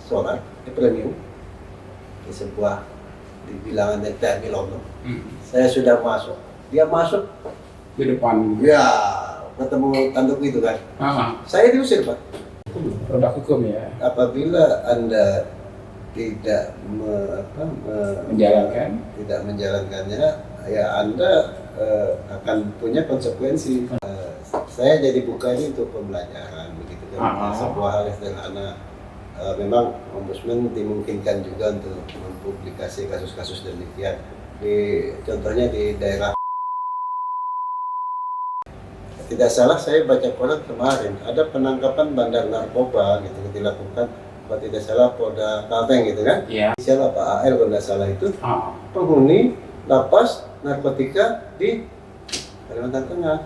solar premium di sebuah di bilangan TMI Londo. Saya sudah masuk, dia masuk Di depan. ya ketemu tanduk itu kan. Saya diusir Pak. Produk hukum ya. Apabila Anda tidak Menjalankan. tidak menjalankannya, ya Anda akan punya konsekuensi. Saya jadi buka ini untuk pembelajaran begitu kan. Sebuah hal yang sederhana. Memang ombudsman dimungkinkan juga untuk mempublikasi kasus-kasus demikian. Contohnya di daerah. Tidak salah saya baca koran kemarin ada penangkapan bandar narkoba gitu dilakukan, kalau tidak salah Polda Kalteng gitu kan. Iya. Siapa Pak AL kalau tidak salah itu penghuni lapas narkotika di Kalimantan Tengah.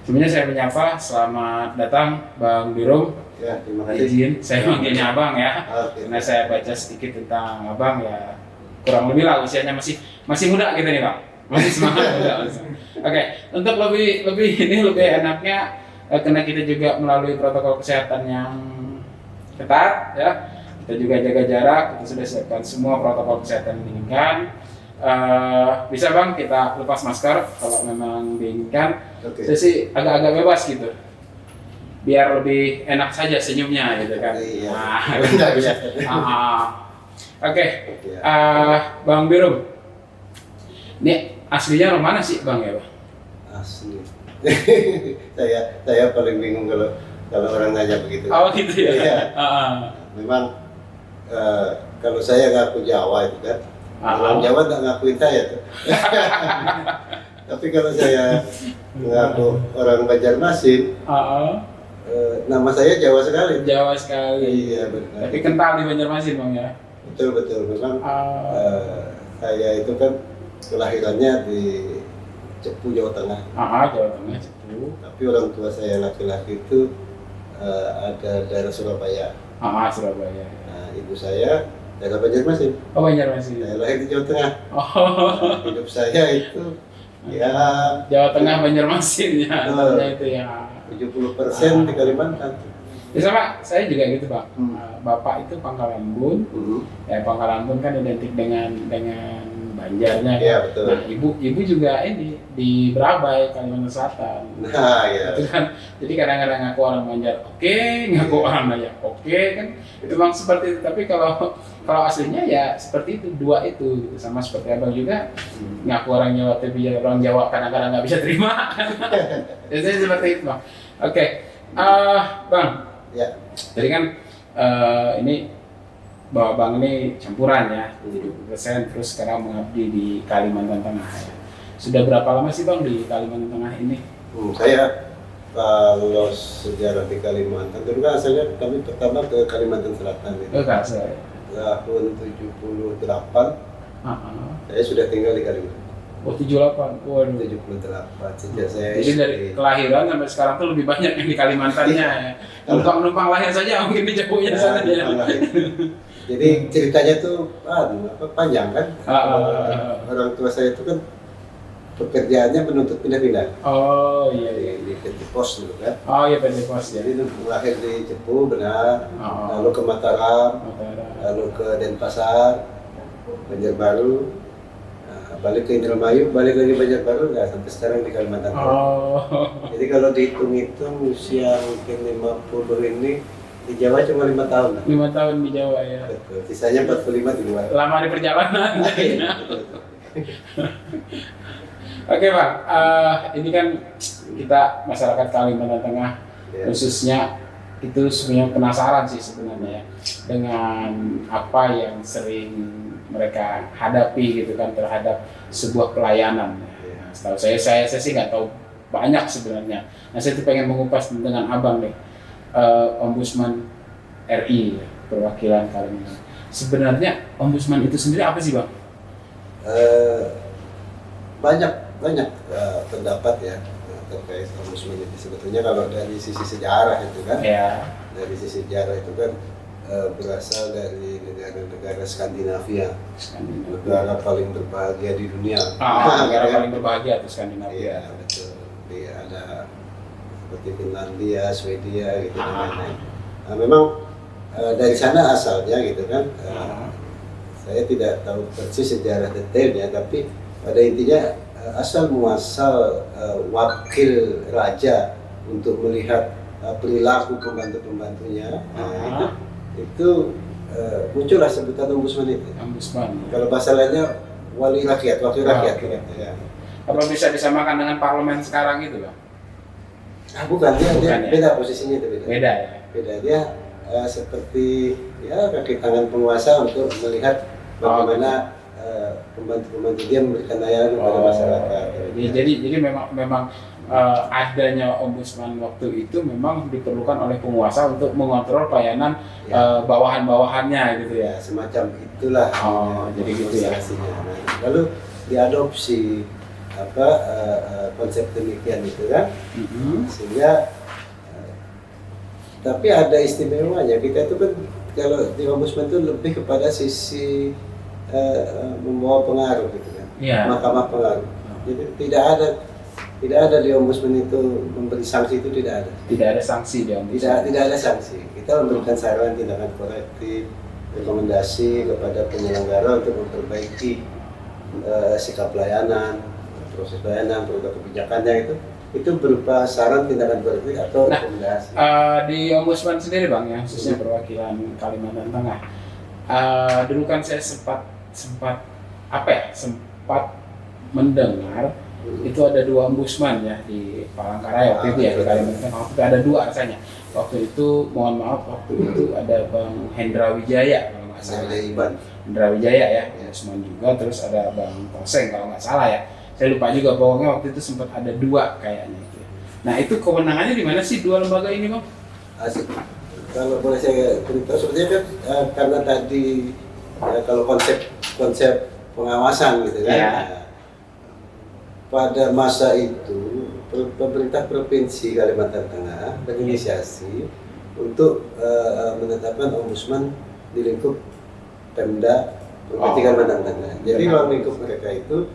Sebenarnya saya menyapa, selamat datang Bang Birum. Ya, terima kasih. Izin, saya manggilnya Abang ya. Oke. Karena saya baca sedikit tentang Abang ya, kurang lebih lah usianya masih muda gitu nih Bang. Masih semangat muda. Oke, untuk lebih enaknya karena kita juga melalui protokol kesehatan yang ketat ya. Kita juga jaga jarak, kita sudah siapkan semua protokol kesehatan yang diinginkan. Bisa Bang kita lepas masker kalau memang diinginkan. Saya sih agak-agak bebas gitu, biar lebih enak saja senyumnya gitu kan. Iya. Oke. Bang Birum, ini aslinya orang mana sih Bang ya Bang? Asli. saya paling bingung kalau orang nanya begitu. Oh gitu ya. Iya. Memang kalau saya ngaku Jawa itu kan, orang Jawa nggak ngakuin saya tuh. Tapi kalau saya ngaku orang Banjarmasin, nama saya Jawa sekali. Jawa sekali. Iya benar. Tapi kental di Banjarmasin Bang ya. Betul. Memang saya itu kan kelahirannya di Cepu, Jawa Tengah. Jawa Tengah Cepu. Tapi orang tua saya laki-laki itu ada daerah Surabaya. Surabaya. Nah, ibu saya daerah Banjarmasin. Oh Banjarmasin. Saya lahir di Jawa Tengah. Oh. Hidup saya itu ya Jawa Tengah Banjarmasin ya, antara itu ya. 70% di Kalimantan. Ya sama, saya juga gitu Pak. Bapak itu Pangkalan Bun. Ya Pangkalan Bun kan identik dengan Banjarnya. Iya betul. Nah ibu juga ini di Berabai Kalimantan Selatan. Nah ya. Itu kan, jadi kadang-kadang ngaku orang Banjar oke, ngaku orang Banjar oke kan, memang seperti itu. Tapi kalau aslinya ya seperti itu, dua itu gitu. Sama seperti Abang juga ngaku orang Jawa tapi orang Jawa kadang-kadang nggak bisa terima. Biasanya seperti itu Bang. Oke. Bang. Ya. Jadi kan ini bahwa Bang ini campuran ya, 70% terus sekarang mengabdi di Kalimantan Tengah ya. Sudah berapa lama sih Bang di Kalimantan Tengah ini? Saya kalau sejarah di Kalimantan, dulu kan asalnya kami pertama ke Kalimantan Selatan itu. Saya. Tahun 78, saya sudah tinggal di Kalimantan. Oh 78, waduh. 78 sejak saya Jadi dari kelahiran sampai sekarang tuh lebih banyak yang di Kalimantannya ya. Numpang lahir saja mungkin di Jepungnya sana ya. Jadi ceritanya tuh panjang kan. Orang tua saya itu kan pekerjaannya penuntut pindah-pindah. Oh iya. Di PT Pos dulu kan. Oh iya PT Pos ya. Jadi lahir di Cepu benar, lalu ke Mataram, lalu ke Denpasar, Banjarbaru, balik ke Indramayu, balik lagi Banjarbaru, nggak sampai sekarang di Kalimantan. Jadi kalau dihitung-hitung usia mungkin 50 ini di Jawa cuma 5 tahun. 5 tahun di Jawa ya. Betul. Sisanya 45 di luar. Lama di perjalanan. Oke Bang, ini kan kita masyarakat Kalimantan Tengah, khususnya itu sebenarnya penasaran sih sebenarnya ya dengan apa yang sering mereka hadapi gitu kan terhadap sebuah pelayanan. Nah, setahu saya sih nggak tahu banyak sebenarnya. Nah saya tuh pengen mengupas dengan abang nih, Ombudsman RI, perwakilan Kalimantan. Sebenarnya Ombudsman itu sendiri apa sih bang? Banyak pendapat ya terkait ombudsman itu. Sebetulnya kalau dari sisi sejarah itu kan, dari sisi sejarah itu kan berasal dari negara-negara Skandinavia, negara paling berbahagia di dunia. Negara paling berbahagia itu Skandinavia. Iya betul. Ada seperti Finlandia, Swedia gitu dan lain-lain. Nah, memang dari sana asalnya gitu kan. Saya tidak tahu persis sejarah detailnya, tapi pada intinya asal muasal wakil raja untuk melihat perilaku pembantu-pembantunya, itu muncullah sebutan ombudsman itu. Ombudsman. Kalau bahasa lainnya wakil rakyat. Okay. Gitu, ya. Apa bisa disamakan dengan parlemen sekarang itu, Bang? Bukan, dia beda posisinya itu Beda ya. Beda dia seperti ya kaki tangan penguasa untuk melihat bagaimana pembantu-pembantu dia memberikan layanan kepada masyarakat. Jadi memang adanya ombudsman waktu itu memang diperlukan oleh penguasa untuk mengontrol pelayanan bawahan-bawahannya gitu ya. Semacam itulah. Jadi gitu ya. Lalu diadopsi konsep demikian itu kan, sehingga tapi ada istimewanya. Kita itu kan kalau di ombudsman itu lebih kepada sisi membawa pengaruh gitu kan, mahkamah pengaruh. Jadi tidak ada di ombudsman itu memberi sanksi, itu tidak ada. Tidak ada sanksi di ombudsman. Tidak ada sanksi. Kita memberikan saran, tindakan korektif, rekomendasi kepada penyelenggara untuk memperbaiki sikap pelayanan, proses pelayanan, produk kebijakannya itu berupa saran, tindakan korektif atau rekomendasi. Di ombudsman sendiri bang, yang khususnya perwakilan Kalimantan Tengah, dulu kan saya sempat mendengar itu ada 2 ombudsman ya di Palangkaraya waktu itu ya, di Kalimantan Tengah. Waktu itu ada 2 rasanya. Waktu itu mohon maaf, waktu itu ada Bang Hendra Wijaya kalau nggak salah. Hendra Wijaya ya, ombudsman juga. Terus ada Bang Toseng kalau nggak salah ya. Saya lupa juga, pokoknya waktu itu sempat ada 2 kayaknya itu. Nah itu kewenangannya di mana sih 2 lembaga ini bang? Kalau boleh saya beritahu, sebenarnya kan karena tadi kalau konsep pengawasan gitu kan. Pada masa itu pemerintah provinsi Kalimantan Tengah berinisiasi untuk menetapkan ombudsman di lingkup Pemda Provinsi Kalimantan Tengah. Jadi ruang lingkup mereka itu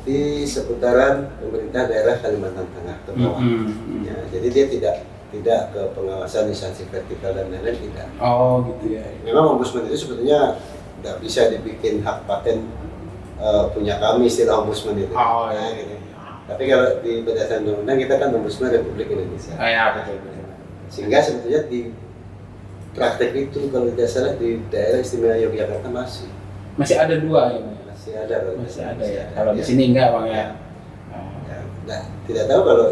di seputaran pemerintah daerah Kalimantan Tengah ke bawah. Ya, jadi dia tidak ke pengawasan instansi vertikal dan lain-lain, tidak. Gitu ya. Memang ombudsman itu sebetulnya tidak bisa dibikin hak paten punya kami istilah ombudsman itu. Gitu. Tapi kalau di berdasarkan undang-undang kita kan ombudsman Republik Indonesia. Betul. Sehingga sebetulnya di praktek itu kalau tidak salah di daerah istimewa Yogyakarta masih ada 2 ya. Masih ada ya. Kalau di sini enggak bang ya. Nah, tidak tahu kalau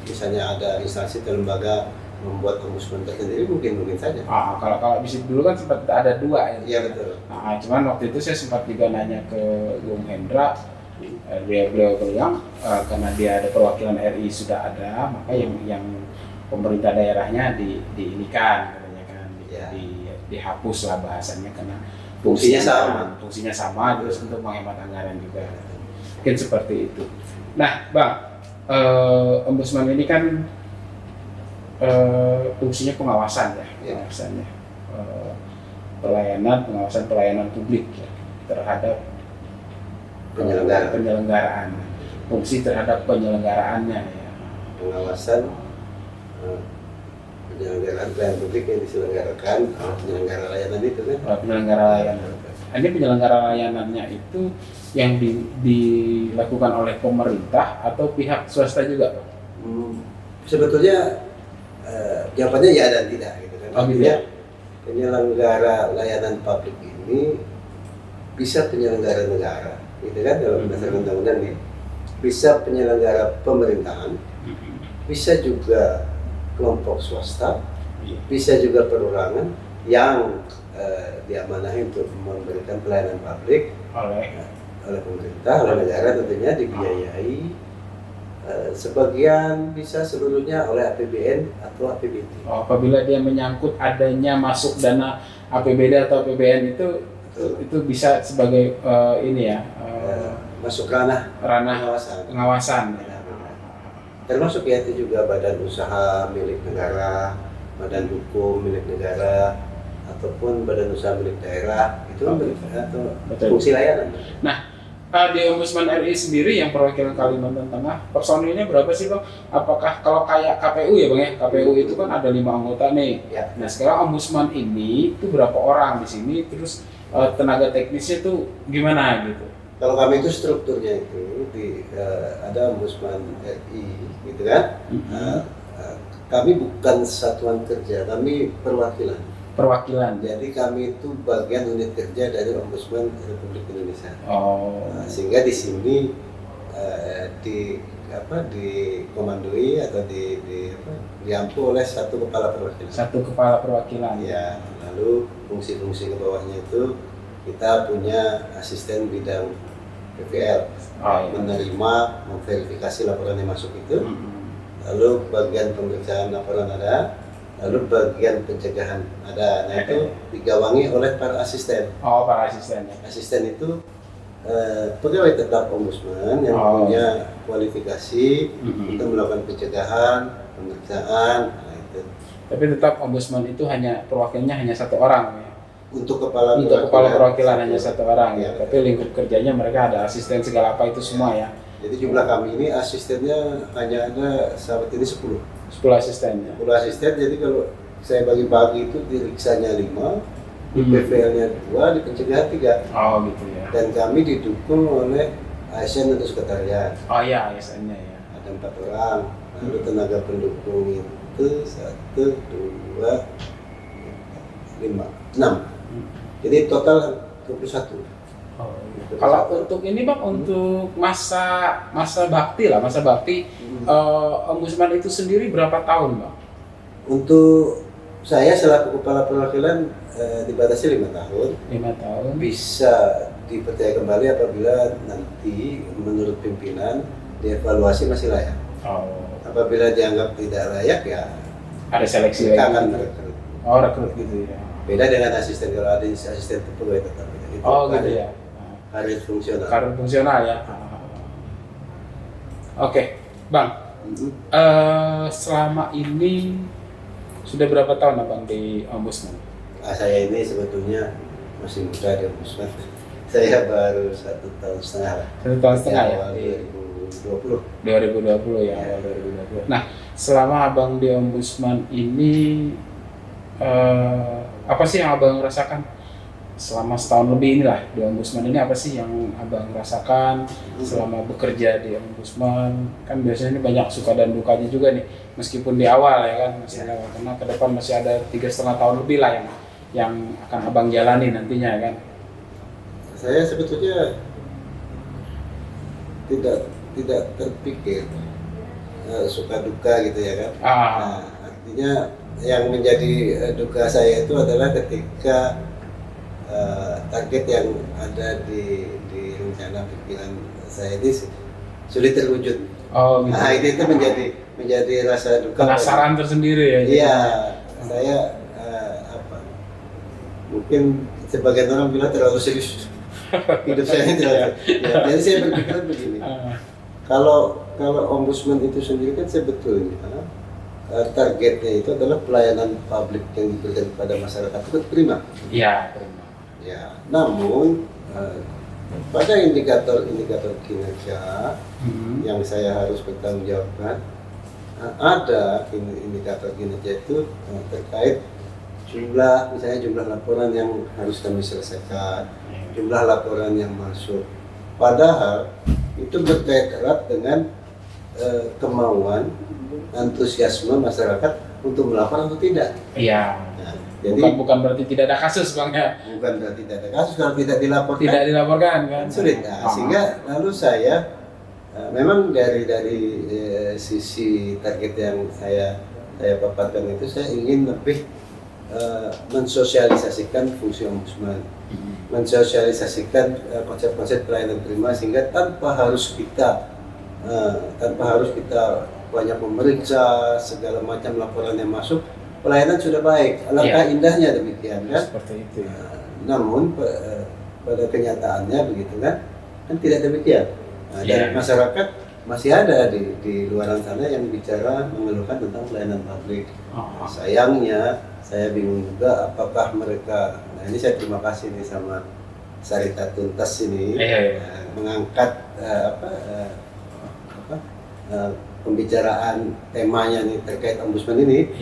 misalnya ada instansi atau lembaga membuat ombudsman tersendiri mungkin saja. Kalau di situ dulu kan sempat ada 2 ya. Iya betul. Cuman waktu itu saya sempat juga nanya ke Bung Hendra, beliau bilang karena dia ada perwakilan RI sudah ada, maka yang pemerintah daerahnya diinikan katanya kan, dihapus lah bahasanya karena fungsinya sama terus untuk menghemat anggaran juga. Mungkin seperti itu. Nah, Bang, ombudsman ini kan fungsinya pengawasan ya. Pengawasan pelayanan publik ya, terhadap penyelenggaraan, fungsi terhadap penyelenggaraannya ya. Pengawasan penyelenggaraan pelayanan publik yang diselenggarakan penyelenggara layanan itu kan. Penyelenggara layanan. Ini penyelenggara layanannya itu yang dilakukan oleh pemerintah atau pihak swasta juga, Pak? Sebetulnya jawabannya ya dan tidak gitu kan. Artinya penyelenggara layanan publik ini bisa penyelenggara negara, gitu kan, kalau berdasarkan undang-undang ini. Bisa penyelenggara pemerintahan, bisa juga kelompok swasta, bisa juga perorangan yang diamanahi untuk memberikan pelayanan publik oleh pemerintah, oleh negara tentunya dibiayai. Sebagian bisa seluruhnya oleh APBN atau APBD. Apabila dia menyangkut adanya masuk dana APBD atau APBN itu bisa sebagai ini ya masuk ranah pengawasan. Termasuk ya itu juga badan usaha milik negara, badan hukum milik negara, ataupun badan usaha milik daerah itu atau fungsi layanan. Nah, di Ombudsman RI sendiri yang perwakilan Kalimantan Tengah personilnya berapa sih Bang? Apakah kalau kayak KPU ya Bang ya? KPU itu kan ada 5 anggota nih. Ya. Nah sekarang Ombudsman ini itu berapa orang di sini? Terus tenaga teknisnya tuh gimana gitu? Kalau kami itu strukturnya itu ada Ombudsman RI gitu kan. Kami bukan satuan kerja, kami perwakilan. Jadi kami itu bagian unit kerja dari Ombudsman Republik Indonesia. Sehingga di sini dikomandoi atau diampu oleh satu kepala perwakilan. Ya, lalu fungsi-fungsi ke bawahnya itu kita punya asisten bidang PPL, menerima, memverifikasi laporan yang masuk itu. Lalu bagian pemeriksaan laporan ada. Lalu bagian pencegahan ada, nah itu digawangi oleh para asisten. Para asisten. Asisten itu pegawai tetap ombudsman yang punya kualifikasi untuk melakukan pencegahan, pemeriksaan. Nah itu. Tapi tetap ombudsman itu perwakilannya hanya satu orang ya. Untuk kepala perwakilan hanya satu orang ya. Tapi lingkup kerjanya mereka ada asisten segala apa itu semua ya. Jadi jumlah kami ini asistennya hanya ada saat ini 10 asisten ya. 10 asisten, jadi kalau saya bagi-bagi itu diriksanya 5, di PVL-nya 2, di pencegahan 3. Gitu ya. Dan kami didukung oleh ASN untuk sekretariat. Iya, ASN-nya ya. Ada 4 orang. Lalu tenaga pendukung itu 1, 2, 5, 6. Jadi total 21. Kalau untuk ini Bang, untuk masa bakti Ombudsman itu sendiri berapa tahun Bang? Untuk saya selaku kepala perwakilan dibatasi 5 tahun. 5 tahun. Bisa dipercaya kembali apabila nanti menurut pimpinan dievaluasi masih layak. Apabila dianggap tidak layak ya ada seleksi lagi. Akan rekrut. Rekrut gitu ya. Beda dengan asisten, kalau ada asisten itu pegawai tetap. Gitu ya. Karir fungsional ya. Oke, Bang. Selama ini sudah berapa tahun Abang di Ombudsman? Saya ini sebetulnya masih muda di Ombudsman. Saya baru 1,5 tahun. 1,5 tahun ya? 2020 ya, awal 2020. Nah, selama Abang di Ombudsman ini apa sih yang Abang rasakan? Selama setahun lebih inilah di Ombudsman ini, apa sih yang Abang rasakan selama bekerja di Ombudsman? Kan biasanya ini banyak suka dan dukanya juga nih, meskipun di awal ya kan masih lewat, karena ke depan masih ada 3,5 tahun lebih lah yang akan Abang jalani nantinya ya kan. Saya sebetulnya tidak terpikir suka duka gitu ya kan. Nah, artinya yang menjadi duka saya itu adalah ketika target yang ada di rencana pikiran saya ini sulit terwujud. Gitu. Nah itu menjadi rasa duka. Penasaran tersendiri ya. Iya, saya mungkin sebagian orang bilang terlalu serius hidup saya terlalu. Jadi saya berpikir begini. Kalau ombudsman itu sendiri kan sebetulnya targetnya itu adalah pelayanan publik yang diberikan kepada masyarakat itu prima. Iya, prima. Ya, namun pada indikator kinerja yang saya harus bertanggung jawabkan, ada indikator kinerja itu terkait misalnya jumlah laporan yang harus kami selesaikan, jumlah laporan yang masuk. Padahal itu berkait erat dengan kemauan, antusiasme masyarakat untuk melapor atau tidak. Iya. Jadi, bukan berarti tidak ada kasus Bang ya. Bukan berarti tidak ada kasus, kalau tidak dilaporkan. Tidak dilaporkan kan. Sulit. Nah, sehingga lalu saya memang dari sisi target yang saya saya paparkan itu, saya ingin lebih mensosialisasikan fungsi ombudsman, mensosialisasikan konsep-konsep pelayanan prima, sehingga tanpa harus kita banyak memeriksa segala macam laporan yang masuk, pelayanan sudah baik. Alangkah indahnya demikian kan. Seperti itu. Namun pada kenyataannya begitu kan tidak demikian. Dan masyarakat masih ada di luar sana yang bicara mengeluhkan tentang pelayanan publik. Sayangnya saya bingung juga apakah mereka. Nah ini saya terima kasih nih sama Sarita Tuntas ini mengangkat pembicaraan temanya nih terkait ombudsman ini.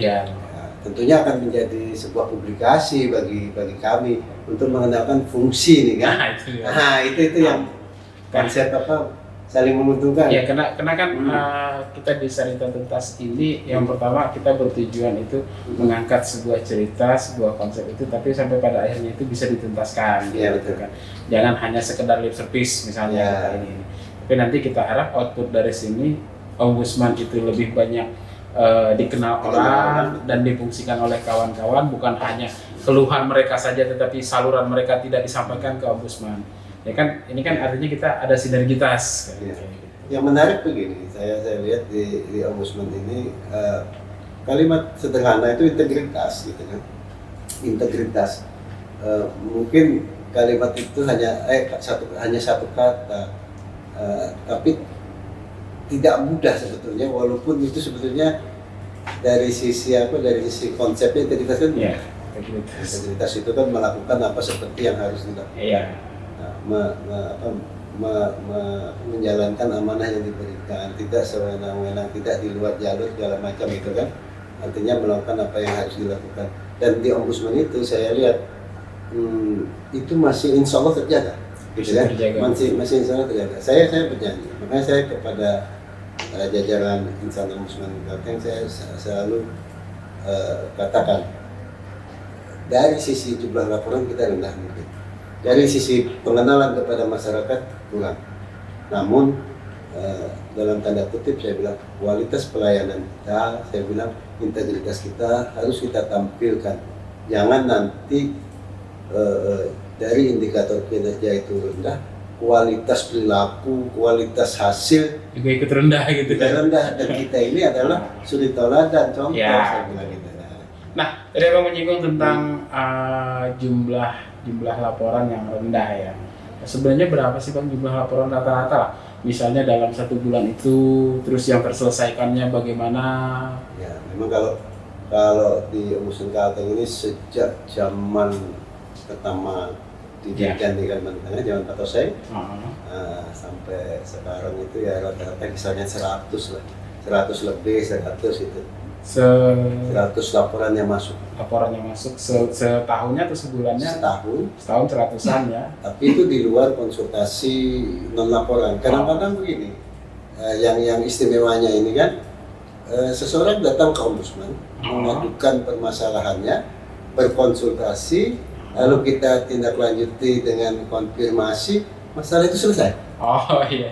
Tentunya akan menjadi sebuah publikasi bagi kami untuk mengenalkan fungsi nih kan. Itu yang konsep saling menguntungkan. Ya, karena kan kita di Sarita Tuntas ini yang pertama kita bertujuan itu mengangkat sebuah cerita, sebuah konsep itu, tapi sampai pada akhirnya itu bisa dituntaskan. Iya, gitu kan. Jangan hanya sekedar lip service misalnya ini. Tapi nanti kita harap output dari sini ombudsman itu lebih banyak dikenal orang dan difungsikan oleh kawan-kawan, bukan hanya keluhan mereka saja tetapi saluran mereka tidak disampaikan ke ombudsman. Ya kan, ini kan artinya kita ada sinergitas. Yang menarik begini, saya lihat di ombudsman ini kalimat sederhana itu integritas gitu kan. Integritas. Mungkin kalimat itu hanya satu kata, tapi tidak mudah sebetulnya, walaupun itu sebetulnya dari sisi konsepnya integritas kan. Integritas itu kan melakukan apa seperti yang harus dilakukan. Menjalankan amanah yang diberikan, tidak sewenang-wenang, tidak di luar jalur segala macam itu kan. Artinya melakukan apa yang harus dilakukan. Dan di ombudsman itu saya lihat itu masih insya Allah terjaga. Gitu kan? Masih insya Allah terjaga. Saya berjanji, makanya saya kepada jajaran insan ombudsman Kalteng saya selalu katakan, dari sisi jumlah laporan kita rendah mungkin, dari sisi pengenalan kepada masyarakat kurang, namun dalam tanda kutip saya bilang kualitas pelayanan kita, saya bilang integritas kita harus kita tampilkan. Jangan nanti dari indikator kinerja itu rendah, kualitas perilaku, kualitas hasil juga ikut rendah gitu kan. Rendah, dan kita ini adalah suri teladan contoh, saya bilang gitu. Nah, tadi Abang menyinggung tentang jumlah laporan yang rendah ya. Sebenarnya berapa sih Bang jumlah laporan rata-rata lah? Misalnya dalam 1 bulan itu, terus yang terselesaikannya bagaimana? Ya, memang kalau di Ombudsman Kalteng ini sejak zaman pertama didirikan di Kalimantan Tengah, zaman Pak Tosei, sampai sekarang itu ya rata-rata misalnya 100 lah, 100 lebih, 100 itu. 100 laporan yang masuk. Laporan yang masuk setahunnya atau sebulannya? Setahun 100-an ya. Tapi itu di luar konsultasi non laporan. Kadang-kadang begini, yang istimewanya ini kan, seseorang datang ke ombudsman, mengadukan permasalahannya, berkonsultasi, lalu kita tindak lanjuti dengan konfirmasi, masalah itu selesai. Oh iya.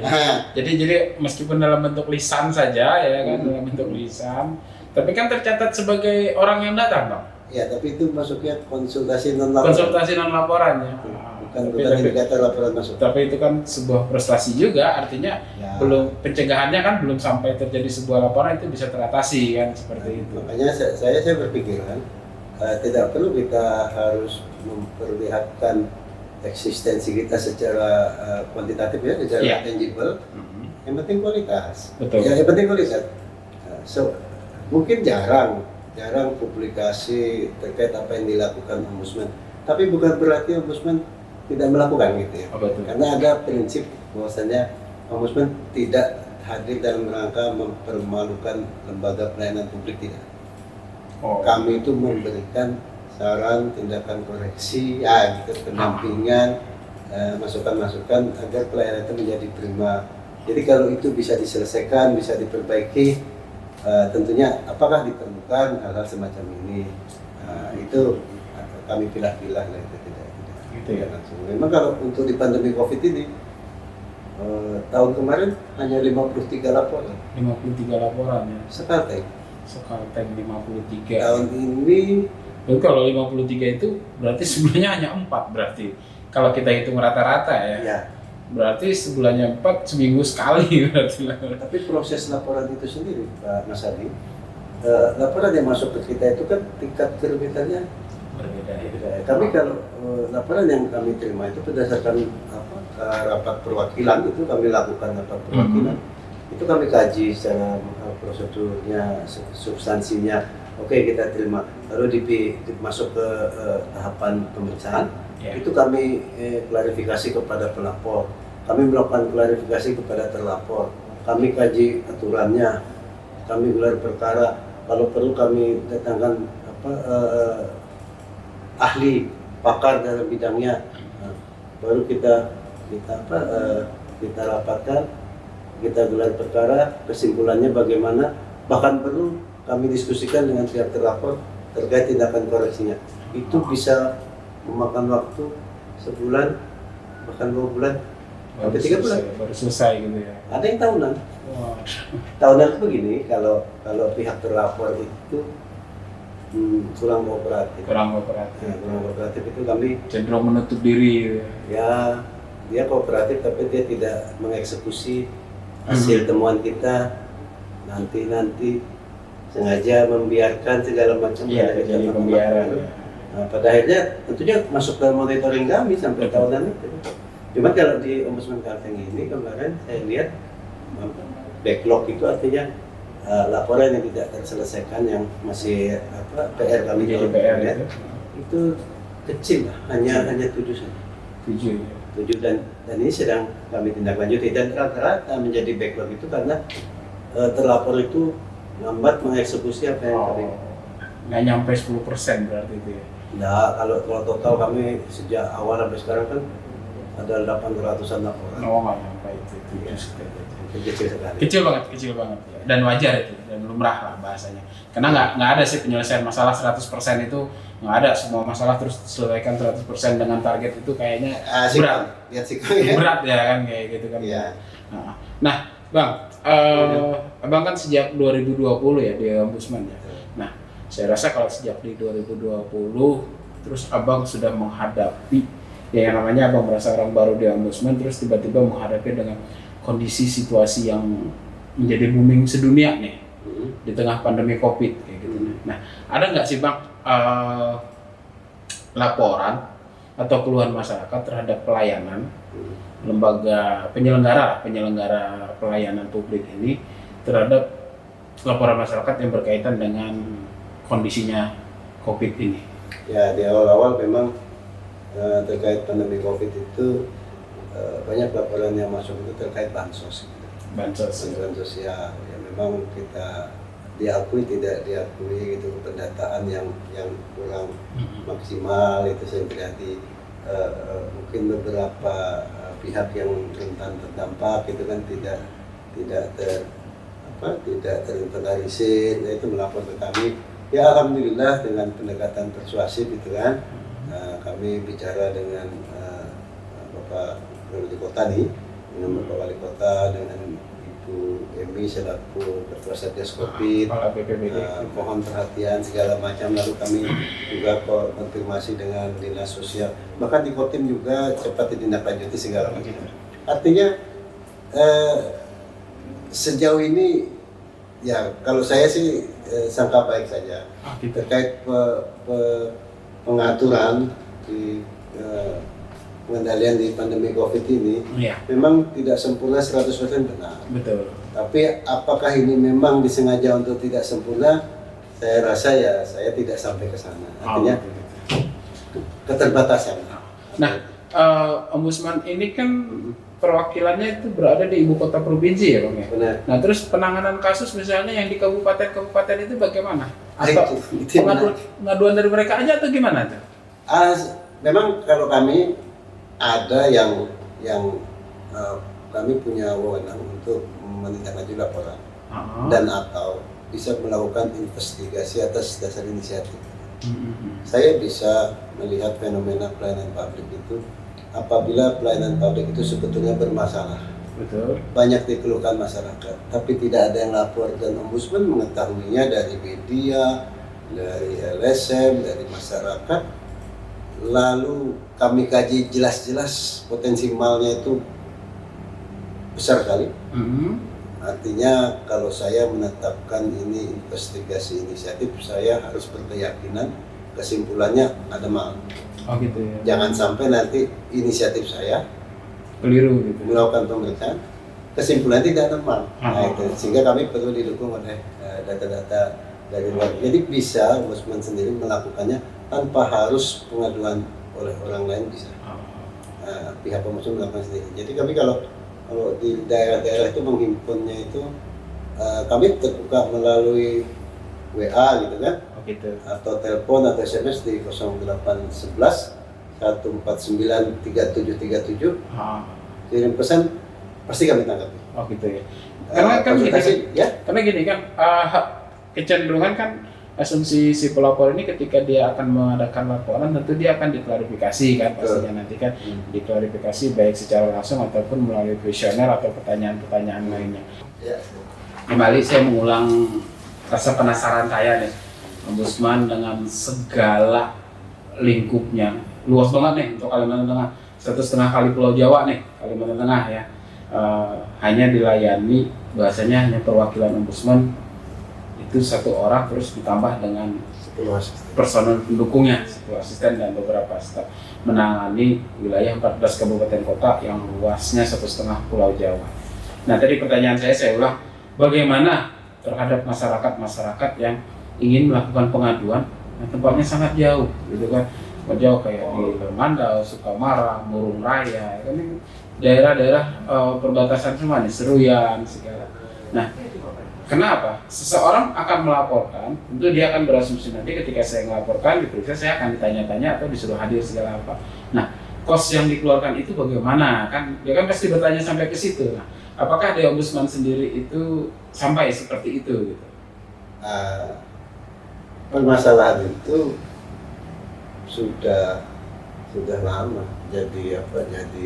Jadi meskipun dalam bentuk lisan saja ya kan, dalam bentuk lisan, tapi kan tercatat sebagai orang yang datang, Bang. Ya, tapi itu masuknya konsultasi non laporan. Konsultasi non laporan ya. Bukan indikator laporan masuk. Tapi itu kan sebuah prestasi juga, artinya belum pencegahannya kan belum sampai terjadi sebuah laporan itu bisa teratasi kan seperti itu. Makanya saya berpikir kan, tidak perlu kita harus memperlihatkan eksistensi kita secara kuantitatif ya, secara tangible. Yang penting kualitas. Betul. Ya, yang penting kualitas. Mungkin jarang publikasi terkait apa yang dilakukan ombudsman. Tapi bukan berarti ombudsman tidak melakukan gitu ya. Karena ada prinsip bahwasanya ombudsman tidak hadir dalam rangka mempermalukan lembaga pelayanan publik, tidak. Kami itu memberikan saran, tindakan koreksi, pendampingan, masukan-masukan agar pelayanan itu menjadi prima. Jadi kalau itu bisa diselesaikan, bisa diperbaiki, tentunya apakah diperlukan hal-hal semacam ini, itu kami pilah-pilah lah, itu tidak gitu ya langsung. Memang kalau untuk di pandemi COVID ini tahun kemarin hanya 53 laporan. 53 laporan ya. masuk Kalteng 53. Tahun ini Jadi kalau 53 itu berarti sebulannya hanya 4 berarti. Kalau kita hitung rata-rata ya. ya. Berarti sebulannya 4, seminggu sekali berarti. Tapi proses laporan itu sendiri, Pak Mas Adi, laporan yang masuk ke kita itu kan tingkat kerumitannya Berbeda ya. berbeda. Tapi kalau laporan yang kami terima itu berdasarkan rapat perwakilan, itu kami lakukan rapat perwakilan. Itu kami kaji secara prosedurnya, substansinya. Oke, kita terima. Lalu masuk ke tahapan pemeriksaan. Ya. Itu kami klarifikasi kepada pelapor. Kami melakukan klarifikasi kepada terlapor. Kami kaji aturannya. Kami gelar perkara. Kalau perlu kami datangkan ahli pakar dalam bidangnya. Nah, baru kita rapatkan, kita gelar perkara, kesimpulannya bagaimana, bahkan perlu kami diskusikan dengan pihak terlapor terkait tindakan koreksinya. Itu bisa memakan waktu sebulan, bahkan 2 bulan, sampai 3 bulan. Baru selesai gitu ya. Ada yang tahunan. Wah. Tahunan itu begini, kalau pihak terlapor itu kurang kooperatif. Kurang kooperatif. Ya, kurang kooperatif itu kami Cenderung menutup diri. ya, dia kooperatif tapi dia tidak mengeksekusi hasil temuan kita. Nanti sengaja membiarkan segala macam. Iya, jadi pembiaran. Ya. Nah, pada akhirnya tentunya masuk dalam monitoring kami sampai tahunan itu. Cuma kalau di Ombudsman Kalteng ini kemarin saya lihat backlog itu artinya laporan yang tidak terselesaikan, yang masih PR kami Jadi tahun PR kemarin, itu kecil lah, hanya 7 saja. 7 ya. 7 dan ini sedang kami tindak lanjuti, dan rata-rata menjadi backlog itu karena terlapor itu lambat mengeksekusi apa yang kami. Nggak nyampe 10% berarti itu ya. Nah, kalau total kami sejak awal sampai sekarang kan ada 800-an laporan. Oh, nggak nyampe itu. Iya. Kecil sekali. Kecil banget ya. Dan wajar itu, dan lumrah lah bahasanya. Karena nggak ada sih penyelesaian masalah 100% itu, nggak ada. Semua masalah terus diselesaikan 100% dengan target itu kayaknya berat. Lihat sih ya. Berat ya kan, kayak gitu kan. Iya. Nah, Bang, Abang kan sejak 2020 ya di Ombudsman ya. Nah, saya rasa kalau sejak di 2020 terus Abang sudah menghadapi ya, yang namanya Abang merasa orang baru di Ombudsman, terus tiba-tiba menghadapi dengan kondisi situasi yang menjadi booming sedunia nih di tengah pandemi COVID kayak gitu. Nah, ada nggak sih Bang laporan atau keluhan masyarakat terhadap pelayanan lembaga penyelenggara pelayanan publik ini terhadap laporan masyarakat yang berkaitan dengan kondisinya COVID ini? Ya, di awal-awal memang terkait pandemi COVID itu banyak laporan yang masuk itu terkait bansos. Bansos. Bantuan sosial, ya memang kita diakui tidak diakui gitu, pendataan yang kurang maksimal itu saya terjadi. Mungkin beberapa pihak yang rentan terdampak itu kan tidak terinventarisir, itu melapor ke kami. Ya alhamdulillah dengan pendekatan persuasif itu kan, kami bicara dengan Bapak Wali Kota nih, dengan Bapak Wali Kota, dengan Ibu Emi selaku Ketua Satgas Covid, mohon perhatian segala macam. Lalu kami juga konfirmasi dengan Dinas Sosial, bahkan di Kotim juga cepat ditindaklanjuti segala macam. Artinya sejauh ini ya kalau saya sih sangka baik saja terkait pengaturan di pengendalian di pandemi COVID ini. Memang tidak sempurna 100% benar. Betul. Tapi apakah ini memang disengaja untuk tidak sempurna? Saya rasa ya saya tidak sampai ke sana. Artinya keterbatasan. Nah, Ombudsman ini kan perwakilannya itu berada di ibu kota provinsi ya Bang ya? Benar. Nah terus penanganan kasus misalnya yang di kabupaten-kabupaten itu bagaimana? Atau pengaduan dari mereka aja atau gimana tuh? Memang kalau kami ada yang kami punya wewenang untuk menindaklanjuti laporan dan atau bisa melakukan investigasi atas dasar inisiatif. Saya bisa melihat fenomena pelayanan publik itu apabila pelayanan publik itu sebetulnya bermasalah. Betul. banyak dikeluhkan masyarakat, tapi tidak ada yang lapor dan ombudsman mengetahuinya dari media, dari LSM, dari masyarakat. Lalu kami kaji jelas-jelas potensi malnya itu besar kali. Artinya kalau saya menetapkan ini investigasi inisiatif, saya harus berkeyakinan kesimpulannya ada mal. Oh gitu ya. Jangan sampai nanti inisiatif saya Keliru gitu. melakukan pemeriksaan, kesimpulan tidak ada mal. Nah, itu. Sehingga kami perlu didukung oleh data-data dari luar. Jadi bisa ombudsman sendiri melakukannya tanpa harus pengaduan oleh orang lain bisa. Pihak ombudsman melakukan sendiri. Jadi kami kalau di daerah-daerah itu menghimpunnya itu kami terbuka melalui WA gitu kan, Gitu. atau telepon atau SMS di 0811 149 3737 kirim pesan pasti kami tanggapi. Oh gitu ya. Karena kan gini, ya. karena gini kan kecenderungan kan asumsi si pelapor ini ketika dia akan mengadakan laporan tentu dia akan diklarifikasi kan pastinya nanti kan diklarifikasi baik secara langsung ataupun melalui kuesioner atau pertanyaan-pertanyaan lainnya. Ya. Kembali saya mengulang rasa penasaran saya nih, Ombudsman dengan segala lingkupnya luas banget nih untuk Kalimantan Tengah, 1,5 kali Pulau Jawa nih Kalimantan Tengah ya, hanya dilayani bahasanya hanya perwakilan Ombudsman itu 1 orang terus ditambah dengan 10 asisten. personel pendukungnya, 10 asisten dan beberapa staf menangani wilayah 14 kabupaten kota yang luasnya 1,5 Pulau Jawa. Nah tadi pertanyaan saya ulang, bagaimana terhadap masyarakat yang ingin melakukan pengaduan yang tempatnya sangat jauh, gitu kan? Jauh kayak di Lermandau, Sukamara, Murung Raya, kan ini daerah-daerah perbatasan semua nih, Seruyan segala. Nah, kenapa? Seseorang akan melaporkan, tentu dia akan berasumsi nanti ketika saya melaporkan, diperiksa, saya akan ditanya-tanya atau disuruh hadir segala apa. Nah, kos yang dikeluarkan itu bagaimana? Kan dia kan pasti bertanya sampai ke situ. Nah, apakah di Ombudsman sendiri itu sampai seperti itu gitu? Permasalahan itu sudah lama jadi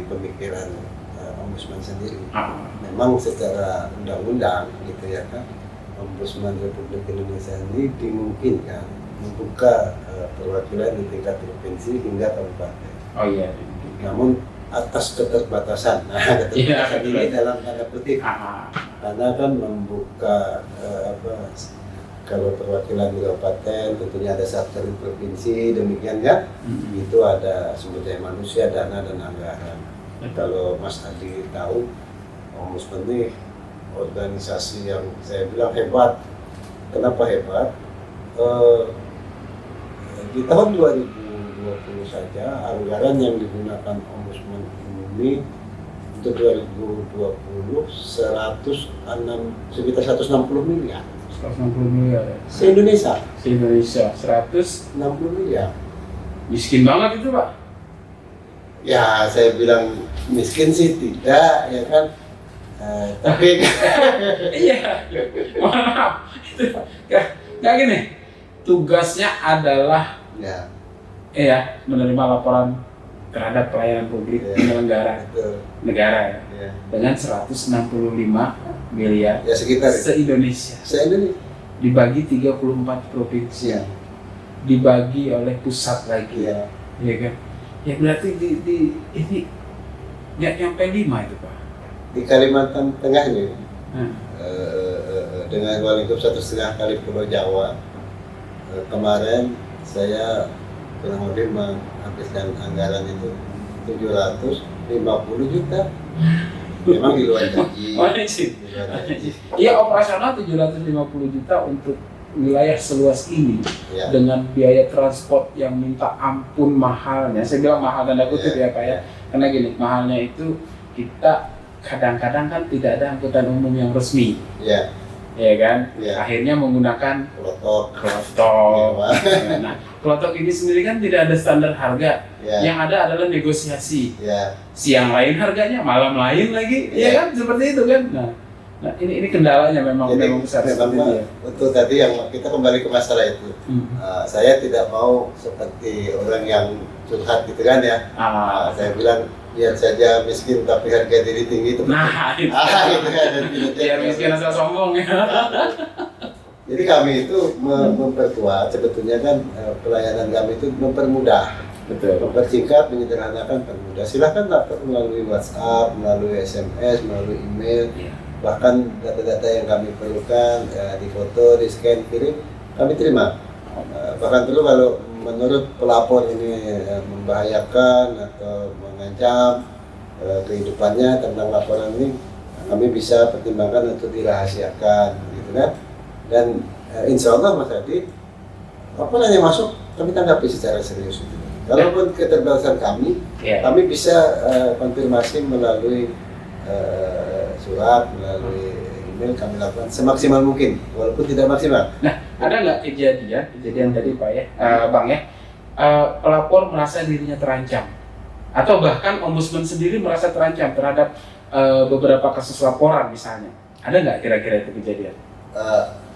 pemikiran Ombudsman sendiri. Memang secara undang-undang gitu ya kan, Ombudsman Republik Indonesia ini dimungkinkan membuka perwakilan di tingkat provinsi hingga kabupaten. Oh iya. Namun atas keterbatasan. Nah, keterbatasan ini dalam tanda kutip. Karena kan membuka kalau perwakilan di kabupaten tentunya ada satker provinsi, demikian kan? Itu ada sumber daya manusia, dana dan anggaran. Kalau Mas Adi tahu, Ombudsman ini organisasi yang saya bilang hebat. Kenapa hebat? Di tahun 2020 saja anggaran yang digunakan Ombudsman ini untuk 2020 sekitar 160 miliar. 160 miliar ya? Se-Indonesia 160 miliar. miskin banget itu Pak. Ya saya bilang miskin sih tidak ya kan, tapi Iya, maaf itu kayak gini, tugasnya adalah menerima laporan terhadap pelayanan publik penyelenggara negara ya, dengan 165 miliar ya sekitar se-Indonesia dibagi 34 provinsi dibagi oleh pusat lagi ya kan, ya berarti di ini nggak nyampe 5 itu Pak di Kalimantan Tengah ini dengan lingkup 1,5 kali Pulau Jawa. Kemarin saya kurang lebih menghabiskan anggaran itu 750 juta. Memang di luar janji. Iya, operasional 750 juta untuk wilayah seluas ini dengan biaya transport yang minta ampun mahalnya. Saya bilang mahal tanda kutip ya Pak ya. Karena gini, mahalnya itu kita kadang-kadang kan tidak ada angkutan umum yang resmi. Ya kan? Akhirnya menggunakan klotok. Nah, klotok ini sendiri kan tidak ada standar harga. Yang ada adalah negosiasi. Siang lain harganya, malam lain lagi. Ya kan? Seperti itu kan. Nah, ini kendalanya memang besar seperti itu. Untuk tadi yang kita kembali ke masalah itu. Saya tidak mau seperti orang yang curhat gitu kan ya. Saya bilang biar saja miskin tapi harga diri tinggi itu. Nah, itu. Gitu kan. Dan Biar miskin asal sombong ya. Jadi kami itu memperkuat sebetulnya kan pelayanan kami itu mempermudah, Betul. mempersingkat, menyederhanakan, permudah. Silahkan lapor melalui WhatsApp, melalui SMS, melalui email, bahkan data-data yang kami perlukan di foto, di scan, kirim, kami terima. Bahkan perlu kalau menurut pelapor ini membahayakan atau mengancam kehidupannya tentang laporan ini, kami bisa pertimbangkan untuk dirahasiakan, gitu kan? Dan insya Allah Mas Adi, laporan yang masuk kami tanggapi secara serius. Kalaupun keterbatasan kami, kami bisa konfirmasi melalui surat, melalui email, kami lakukan semaksimal mungkin, walaupun tidak maksimal. Nah, ada nggak kejadian tadi Pak ya, Bang ya, pelapor merasa dirinya terancam, atau bahkan ombudsman sendiri merasa terancam terhadap beberapa kasus laporan misalnya, ada nggak kira-kira itu kejadian?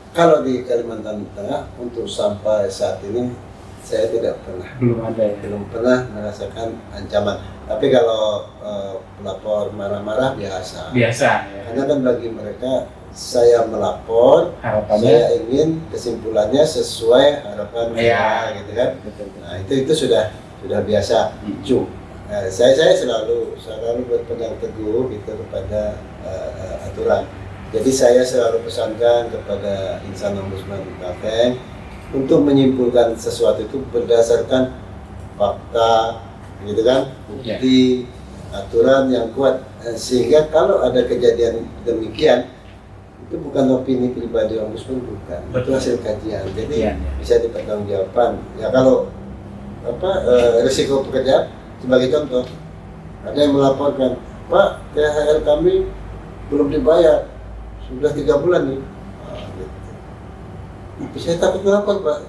Kalau di Kalimantan Tengah untuk sampai saat ini saya tidak pernah, belum pernah merasakan ancaman. Tapi kalau pelapor marah-marah biasa. Ya. Karena kan bagi mereka saya melapor, saya ingin kesimpulannya sesuai harapan saya, gitu kan. Nah itu sudah biasa. Saya selalu berpegang teguh gitu kepada aturan. Jadi saya selalu pesankan kepada insan ombudsman Klaten untuk menyimpulkan sesuatu itu berdasarkan fakta, gitu kan, bukti, aturan yang kuat, sehingga kalau ada kejadian demikian itu bukan opini pribadi ombudsman, bukan, itu hasil kajian, jadi bisa dipertanggungjawabkan. Ya kalau risiko pekerjaan sebagai contoh, ada yang melaporkan, Pak, THR kami belum dibayar. Sudah 3 bulan nih, gitu. Saya takut melapor Pak,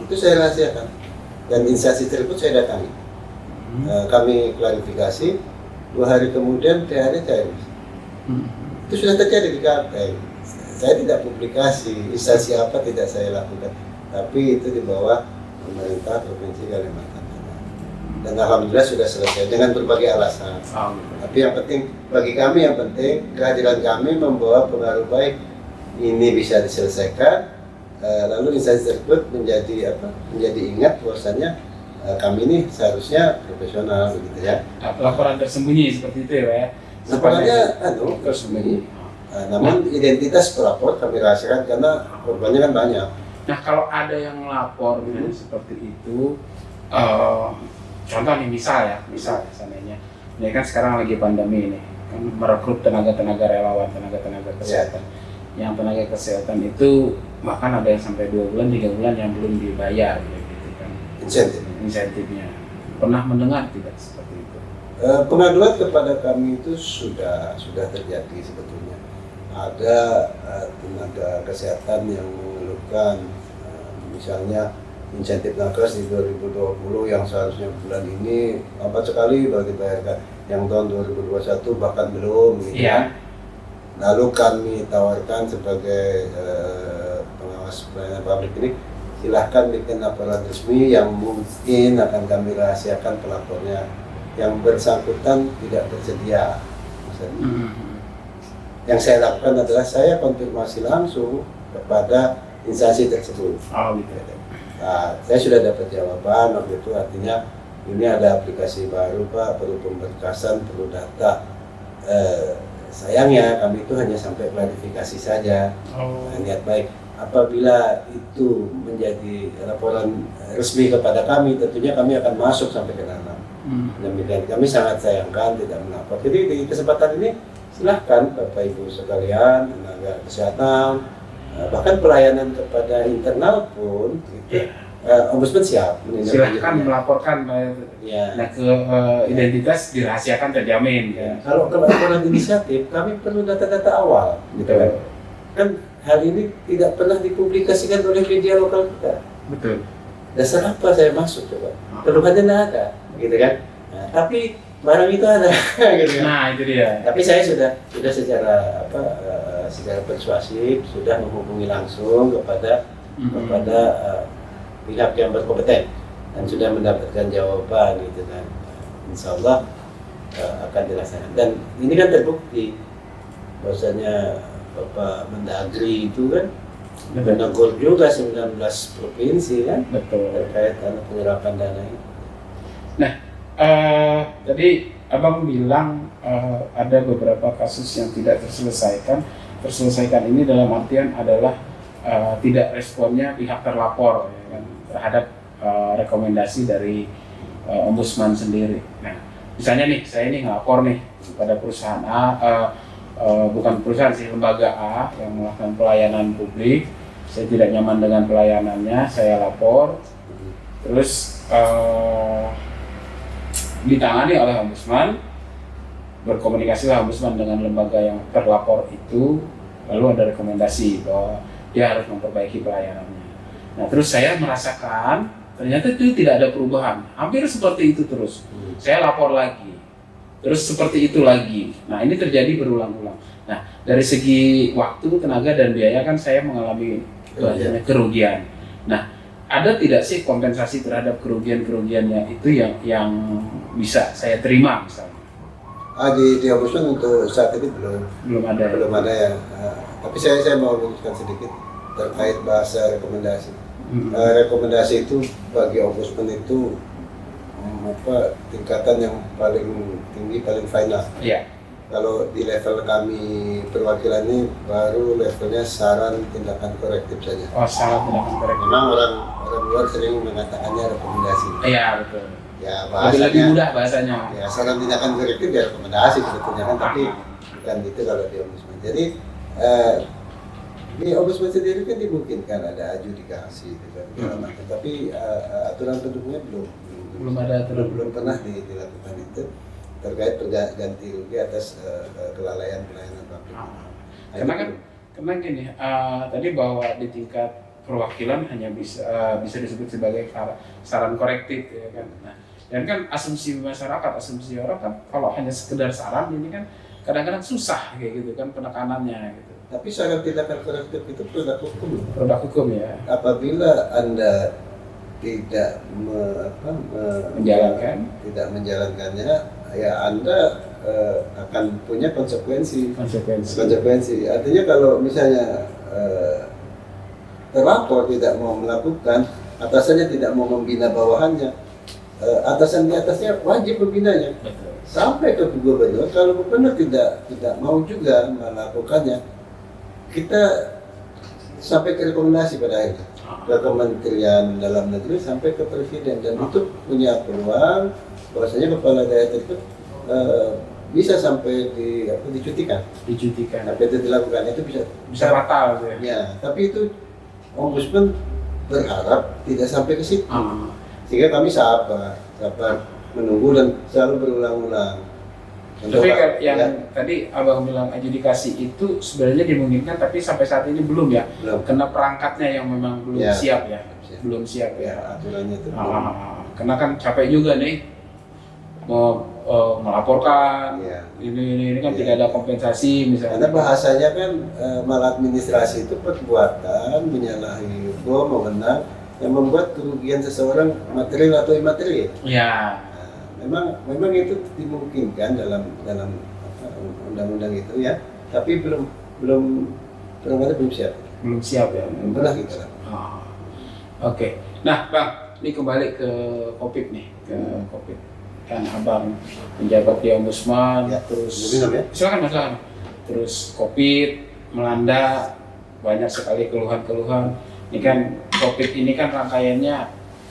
itu saya rahasiakan dan instansi tersebut saya datangi, kami klarifikasi, 2 hari kemudian THR cair. Itu sudah terjadi di Klaten. Saya tidak publikasi, instansi apa tidak saya lakukan, tapi itu di bawah pemerintah Provinsi Kalimantan. Dan alhamdulillah sudah selesai dengan berbagai alasan. Tapi yang penting bagi kami, yang penting kehadiran kami membawa pengaruh baik. Ini bisa diselesaikan, lalu instansi tersebut menjadi ingat bahwasannya kami ini seharusnya profesional, begitu ya. Laporan tersembunyi seperti itu ya, Laporannya tersembunyi. Namun identitas pelapor kami rahasiakan karena korbannya kan banyak. Nah kalau ada yang melapor seperti itu, contoh nih misal seandainya ini kan sekarang lagi pandemi ini kan merekrut tenaga relawan, tenaga kesehatan. Yang tenaga kesehatan itu bahkan ada yang sampai 2 bulan, 3 bulan yang belum dibayar gitu kan. Insentifnya. Pernah mendengar tidak seperti itu? Pengaduan kepada kami itu sudah terjadi sebetulnya. Ada tenaga kesehatan yang mengeluhkan misalnya insentif nakes di 2020 yang seharusnya bulan ini lambat sekali baru dibayarkan, yang tahun 2021 bahkan belum, gitu kan. Lalu kami tawarkan sebagai pengawas pelayanan publik ini, silahkan bikin laporan resmi yang mungkin akan kami rahasiakan pelapornya, yang bersangkutan tidak tersedia. Yang saya lakukan adalah saya konfirmasi langsung kepada instansi tersebut. Nah, saya sudah dapat jawaban waktu itu, artinya ini ada aplikasi baru Pak, perlu pemberkasan, perlu data. Sayangnya kami itu hanya sampai klarifikasi saja. Niat baik. Apabila itu menjadi laporan resmi kepada kami, tentunya kami akan masuk sampai ke dalam. Demikian kami sangat sayangkan tidak melapor. Jadi di kesempatan ini silahkan Bapak Ibu sekalian, tenaga kesehatan, bahkan pelayanan kepada internal pun itu, ombudsman siap silahkan melaporkan ke identitas dirahasiakan, terjamin. Kalau laporan inisiatif kami perlu data-data awal, gitu kan. Kan hal ini tidak pernah dipublikasikan oleh media lokal kita. Betul. Dasar apa saya masuk coba? Keluhannya tidak ada, gitu kan. Nah, tapi barang itu ada, gitu kan. Nah itu dia. Tapi saya sudah secara persuasif sudah menghubungi langsung kepada pihak yang berkompeten. dan sudah mendapatkan jawaban gitu kan. Insya Allah akan dilaksanakan. Dan ini kan terbukti bahwasanya Bapak Mendagri itu kan menegur juga 19 provinsi kan Betul. terkait penyerapan dana itu. Nah, tadi Abang bilang ada beberapa kasus yang tidak terselesaikan. Terselesaikan ini dalam artian adalah tidak responnya pihak terlapor ya kan, terhadap rekomendasi dari ombudsman sendiri. Nah, misalnya nih, saya ini ngelapor nih pada perusahaan A, bukan perusahaan sih, lembaga A yang melakukan pelayanan publik. Saya tidak nyaman dengan pelayanannya, saya lapor. Terus ditangani oleh ombudsman, berkomunikasilah ombudsman dengan lembaga yang terlapor itu, lalu ada rekomendasi bahwa dia harus memperbaiki pelayanannya. Nah, terus saya merasakan ternyata itu tidak ada perubahan, hampir seperti itu terus. Saya lapor lagi, terus seperti itu lagi. Nah, ini terjadi berulang-ulang. Nah, dari segi waktu, tenaga, dan biaya kan saya mengalami kerugian. Nah, ada tidak sih kompensasi terhadap kerugian-kerugiannya itu yang bisa saya terima misalnya? Di ombudsman untuk saat ini belum ada ya. Tapi saya mau luruskan sedikit terkait bahasa rekomendasi. Rekomendasi itu bagi ombudsman itu tingkatan yang paling tinggi, paling final. Iya. Kalau di level kami perwakilan ini baru levelnya saran tindakan korektif saja. Oh, saran tindakan korektif. Memang orang luar sering mengatakannya rekomendasi. Iya, betul. Ya, lebih mudah bahasanya. Ya, saran tindakan korektif ya rekomendasi sebetulnya kan, tapi bukan gitu kalau di ombudsman. Jadi di ombudsman sendiri kan dimungkinkan ada adjudikasi segala macam, tapi aturan pendukungnya belum ada, belum pernah dilakukan itu terkait ganti rugi atas kelalaian pelayanan publik. Karena gini, tadi bahwa di tingkat perwakilan hanya bisa disebut sebagai saran korektif ya kan. Nah, dan kan asumsi masyarakat, asumsi orang kan kalau hanya sekedar saran ini kan kadang-kadang susah kayak gitu kan penekanannya gitu. Tapi saran tindakan korektif itu produk hukum. Produk hukum ya. Apabila Anda tidak menjalankannya, ya Anda akan punya konsekuensi. Artinya kalau misalnya terlapor tidak mau melakukan, atasannya tidak mau membina bawahannya, atasan di atasnya wajib membinanya. Sampai ke gubernur, kalau gubernur tidak mau juga melakukannya, kita sampai ke rekomendasi pada akhirnya ke Kementerian Dalam Negeri sampai ke Presiden, dan itu punya peluang bahwasanya kepala daerah itu bisa sampai dicutikan. Sampai itu dilakukan, itu bisa fatal ya. Ya, tapi itu ombudsman berharap tidak sampai ke situ. Sehingga kami sabar menunggu dan selalu berulang-ulang. Tapi yang tadi Abang bilang adjudikasi itu sebenarnya dimungkinkan, tapi sampai saat ini belum ya. Karena perangkatnya yang memang belum siap ya. Belum siap ya. Aturannya itu. Karena kan capek juga nih melaporkan. Ini kan tidak ada kompensasi misalnya. Karena bahasanya kan maladministrasi itu perbuatan menyalahi hukum, wewenang yang membuat kerugian seseorang material atau imaterial. Ya. Memang itu dimungkinkan dalam undang-undang itu ya, tapi belum siap. Belum siap ya. Belum pernah kita lakukan. Oke. Nah, Bang, ini kembali ke COVID nih, COVID. Kan Abang menjabat di ombudsman, terus silakan. Terus COVID melanda, banyak sekali keluhan-keluhan. Ini kan COVID ini kan rangkaiannya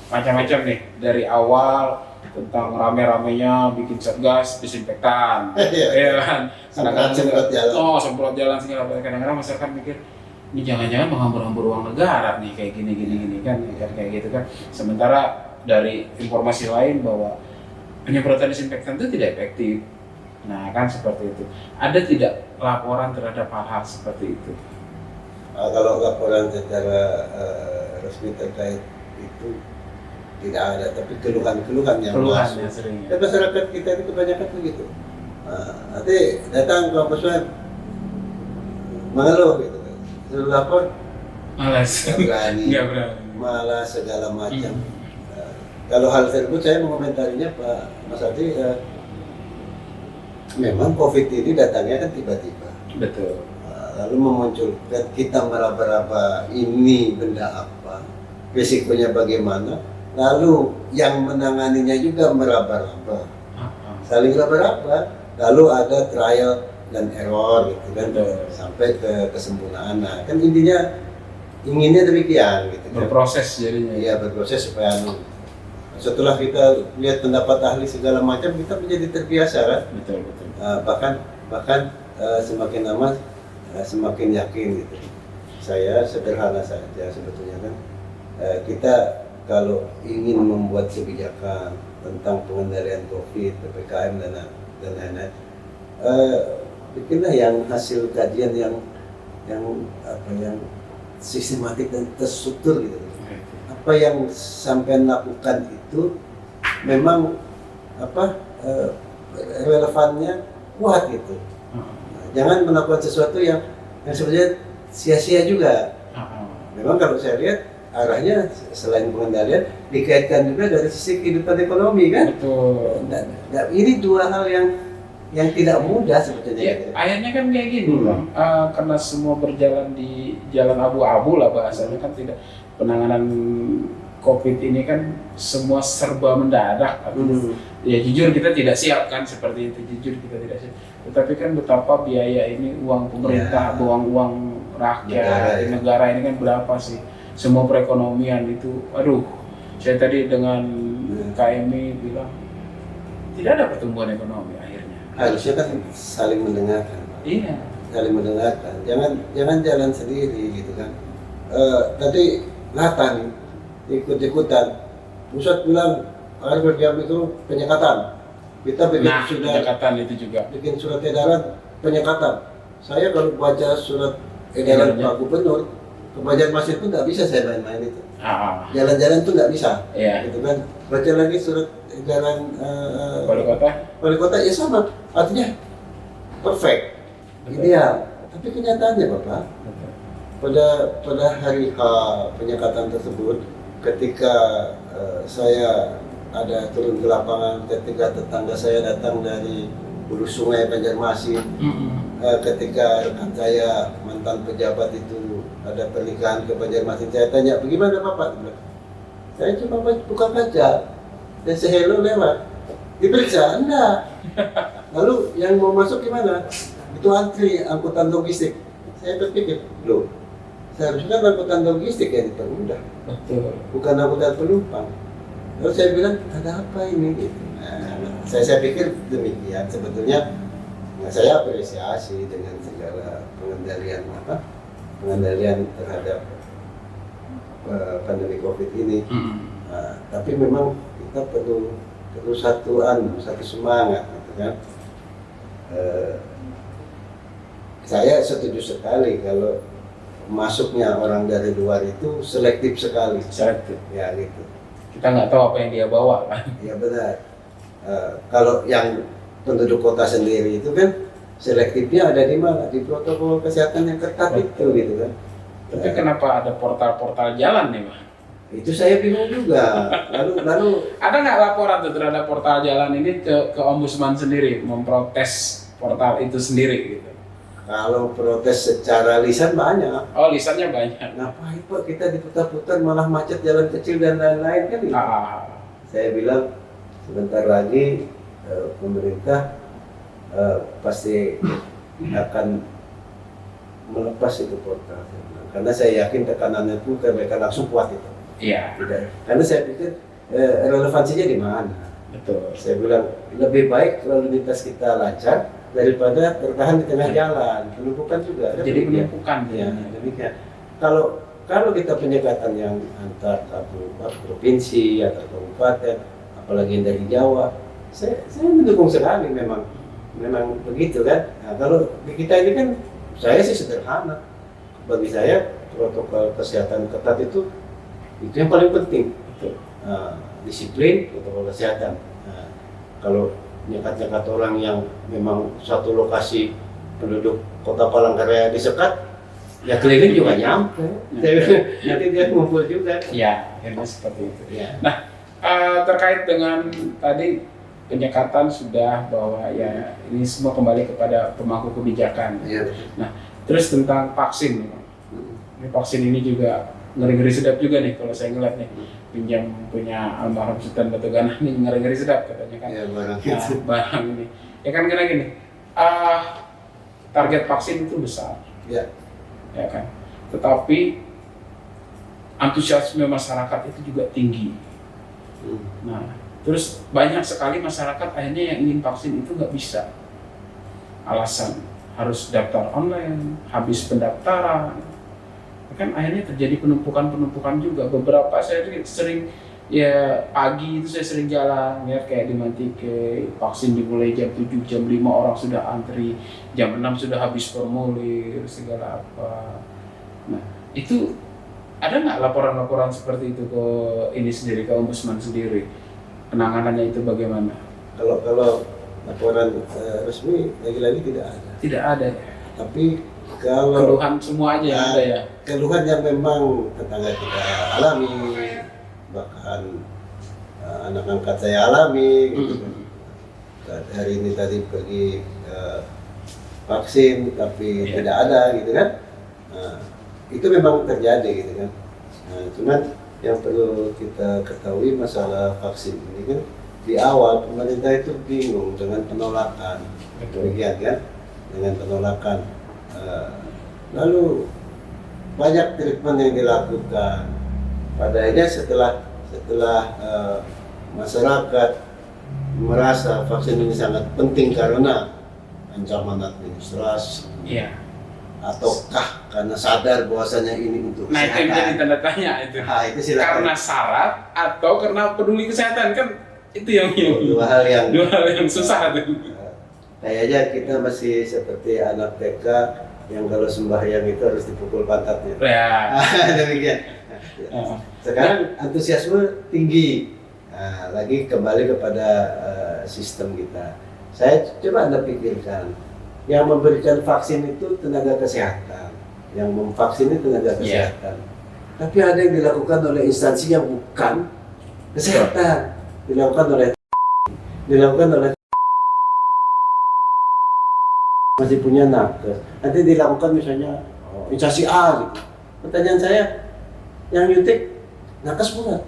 macam-macam nih, dari awal tentang rame-ramenya bikin satgas disinfektan, ya kan? Kadang-kadang semprot jalan segala macam. Kadang-kadang masyarakat mikir ini jangan-jangan menghambur-hambur uang negara nih kayak gini kan, kayak gitu kan. Sementara dari informasi lain bahwa penyemprotan disinfektan itu tidak efektif. Nah kan seperti itu. Ada tidak laporan terhadap hal-hal seperti itu? Kalau laporan secara resmi terkait itu tidak ada, tapi keluhan-keluhan yang masuk. Dan masyarakat kita itu kebanyakan begitu. Nanti datang ke ombudsman mengeluh gitu, suruh lapor, malas, nggak berani, malas segala macam. kalau hal tersebut saya mengomentarinya Pak Mas Adi, memang COVID ini datangnya kan tiba-tiba. Betul. Lalu memunculkan kita meraba-raba ini benda apa, risikonya bagaimana, lalu yang menanganinya juga meraba-raba, saling raba-raba, lalu ada trial dan error gitu kan, sampai ke kesempurnaan. Nah, kan intinya inginnya demikian gitu kan. Berproses jadinya. Iya, berproses supaya setelah kita lihat pendapat ahli segala macam, kita menjadi terbiasa kan. Betul. Bahkan semakin lama semakin yakin gitu. Saya sederhana saja sebetulnya kan. Kita kalau ingin membuat kebijakan tentang pengendalian COVID, PPKM dan lain-lain, bikinlah yang hasil kajian yang sistematik dan terstruktur gitu. Apa yang sampai lakukan itu memang relevannya kuat gitu. Jangan melakukan sesuatu yang sebenarnya sia-sia juga. Memang kalau saya lihat arahnya selain pengendalian dikaitkan juga dari sisi kehidupan ekonomi kan. Betul. Nah, ini dua hal yang tidak mudah sebetulnya. Ya, akhirnya kan kayak gini Bang, karena semua berjalan di jalan abu-abu lah bahasanya kan, tidak penanganan COVID ini kan semua serba mendadak. Ya jujur kita tidak siap kan seperti itu, jujur kita tidak siap. Tetapi kan betapa biaya ini, uang pemerintah, uang rakyat, negara ini kan berapa sih? Semua perekonomian itu, aduh, saya tadi dengan KMI bilang tidak ada pertumbuhan ekonomi akhirnya. Harusnya kan saling mendengarkan. Iya. Saling mendengarkan. Jangan jalan sendiri gitu kan. Tadi Lata nih ikut-ikutan. Pusat bilang harga jam itu penyekatan. Kita bikin penyekatan itu juga. Bikin surat edaran penyekatan. Saya kalau baca surat edaran Pak Gubernur, ke Banjarmasin itu nggak bisa saya main-main itu. Jalan-jalan tuh nggak bisa. Iya. Gitu kan. Baca lagi surat edaran wali kota ya sama. Artinya perfect, ideal. Tapi kenyataannya Bapak, pada hari H penyekatan tersebut, ketika saya ada turun ke lapangan, ketika tetangga saya datang dari hulu sungai Banjarmasin, ketika rekan saya mantan pejabat itu ada pernikahan ke Banjarmasin, saya tanya, bagaimana Bapak? Saya cuma buka kaca dan sehelo lewat, diperiksa? Enggak. Lalu yang mau masuk gimana? Itu antri angkutan logistik. Saya berpikir, loh, seharusnya angkutan logistik yang dipermudah, bukan angkutan penumpang. Lalu saya bilang, ada apa ini? Gitu. Nah, saya pikir demikian. Sebetulnya saya apresiasi dengan segala pengendalian terhadap pandemi COVID ini. Tapi memang kita perlu satu semangat, gitu kan. Saya setuju sekali kalau masuknya orang dari luar itu selektif sekali. Selektif. Ya gitu. Kita nggak tahu apa yang dia bawa kan. Iya benar. Kalau yang penduduk kota sendiri itu kan selektifnya ada di mana? Di protokol kesehatan yang ketat itu gitu kan. Tapi kenapa ada portal-portal jalan nih Pak? Itu saya bingung juga. Lalu ada nggak laporan tuh terhadap portal jalan ini ke Ombudsman sendiri memprotes portal itu sendiri gitu? Kalau protes secara lisan banyak. Oh, lisannya banyak. Ngapain Pak kita diputar-putar malah macet jalan kecil dan lain-lain kan? Gitu. Saya bilang sebentar lagi pemerintah pasti akan melepas itu portal. Karena saya yakin tekanannya pun mereka langsung kuat itu. Iya. Karena saya pikir relevansinya di mana? Betul. Saya bilang lebih baik lalu lintas kita lancar daripada tertahan di tengah jalan, penumpukan juga. Jadi penumpukan ya. Demikian. Kalau kita penyekatan yang antar provinsi atau kabupaten, apalagi yang dari Jawa, saya mendukung sekali memang begitu kan. Nah, kalau di kita ini kan saya sih sederhana. Bagi saya protokol kesehatan ketat itu yang paling penting. Disiplin protokol kesehatan. Kalau nyekat-nyekat orang yang memang satu lokasi penduduk Kota Palangkaraya disekat, ya keliling juga nyampe. Nanti dia ngumpul juga. Ya, ini seperti itu. Ya. Nah, terkait dengan tadi penyekatan sudah bahwa ya ini semua kembali kepada pemangku kebijakan. Iya. Nah, terus tentang vaksin, ini vaksin ini juga ngeri-ngeri sedap juga nih kalau saya ngeliat nih, pinjam punya almarhum Sultan Batu Gana nih ngeri-ngeri sedap katanya kan. Iya, barang Nah, itu. barang ini, ya kan karena gini, target vaksin itu besar, Ya. ya kan. Tetapi antusiasme masyarakat itu juga tinggi. Nah, terus banyak sekali masyarakat akhirnya yang ingin vaksin itu nggak bisa. Alasan harus daftar online, habis pendaftaran. Kan akhirnya terjadi penumpukan juga. Beberapa saya sering ya pagi itu saya sering jalan ya kayak di Mantike, vaksin dimulai jam 7, jam 5 orang sudah antri, jam 6 sudah habis formulir segala apa. Nah, itu ada nggak laporan-laporan seperti itu ke ini sendiri, ke Ombudsman sendiri? Penanganannya itu bagaimana? Kalau laporan resmi lagi-lagi tidak ada. Tidak ada ya? Tapi kalau Keluhan semua aja yang ada ya? keluhan yang memang tetangga kita alami, bahkan anak angkat saya alami, gitu kan. Hari ini tadi pergi vaksin tapi Iya. tidak ada, gitu kan. Nah, itu memang terjadi, gitu kan. Nah, cuman yang perlu kita ketahui masalah vaksin ini kan, di awal pemerintah itu bingung dengan penolakan, demikian kan, dengan penolakan. Lalu banyak treatment yang dilakukan. Pada akhirnya setelah masyarakat merasa vaksin ini sangat penting karena ancaman administrasi, Iya. ataukah karena sadar bahwasanya ini untuk Nah itu yang jadi kesehatan. tanda tanya itu. Nah, itu silakan. Karena syarat atau karena peduli kesehatan kan itu yang Dua hal yang susah tuh. kayaknya kita masih seperti anak TK yang kalau sembahyang itu harus dipukul pantatnya. Ya. Demikian. Sekarang antusiasme tinggi. Nah, lagi kembali kepada sistem kita. Saya coba Anda pikirkan, yang memberikan vaksin itu tenaga kesehatan, yang memvaksin itu tenaga kesehatan. Tapi ada yang dilakukan oleh instansi yang bukan kesehatan, dilakukan oleh masih punya nakes. Nanti dilakukan misalnya instansi A gitu. Pertanyaan saya, yang nyuntik nakes bukan?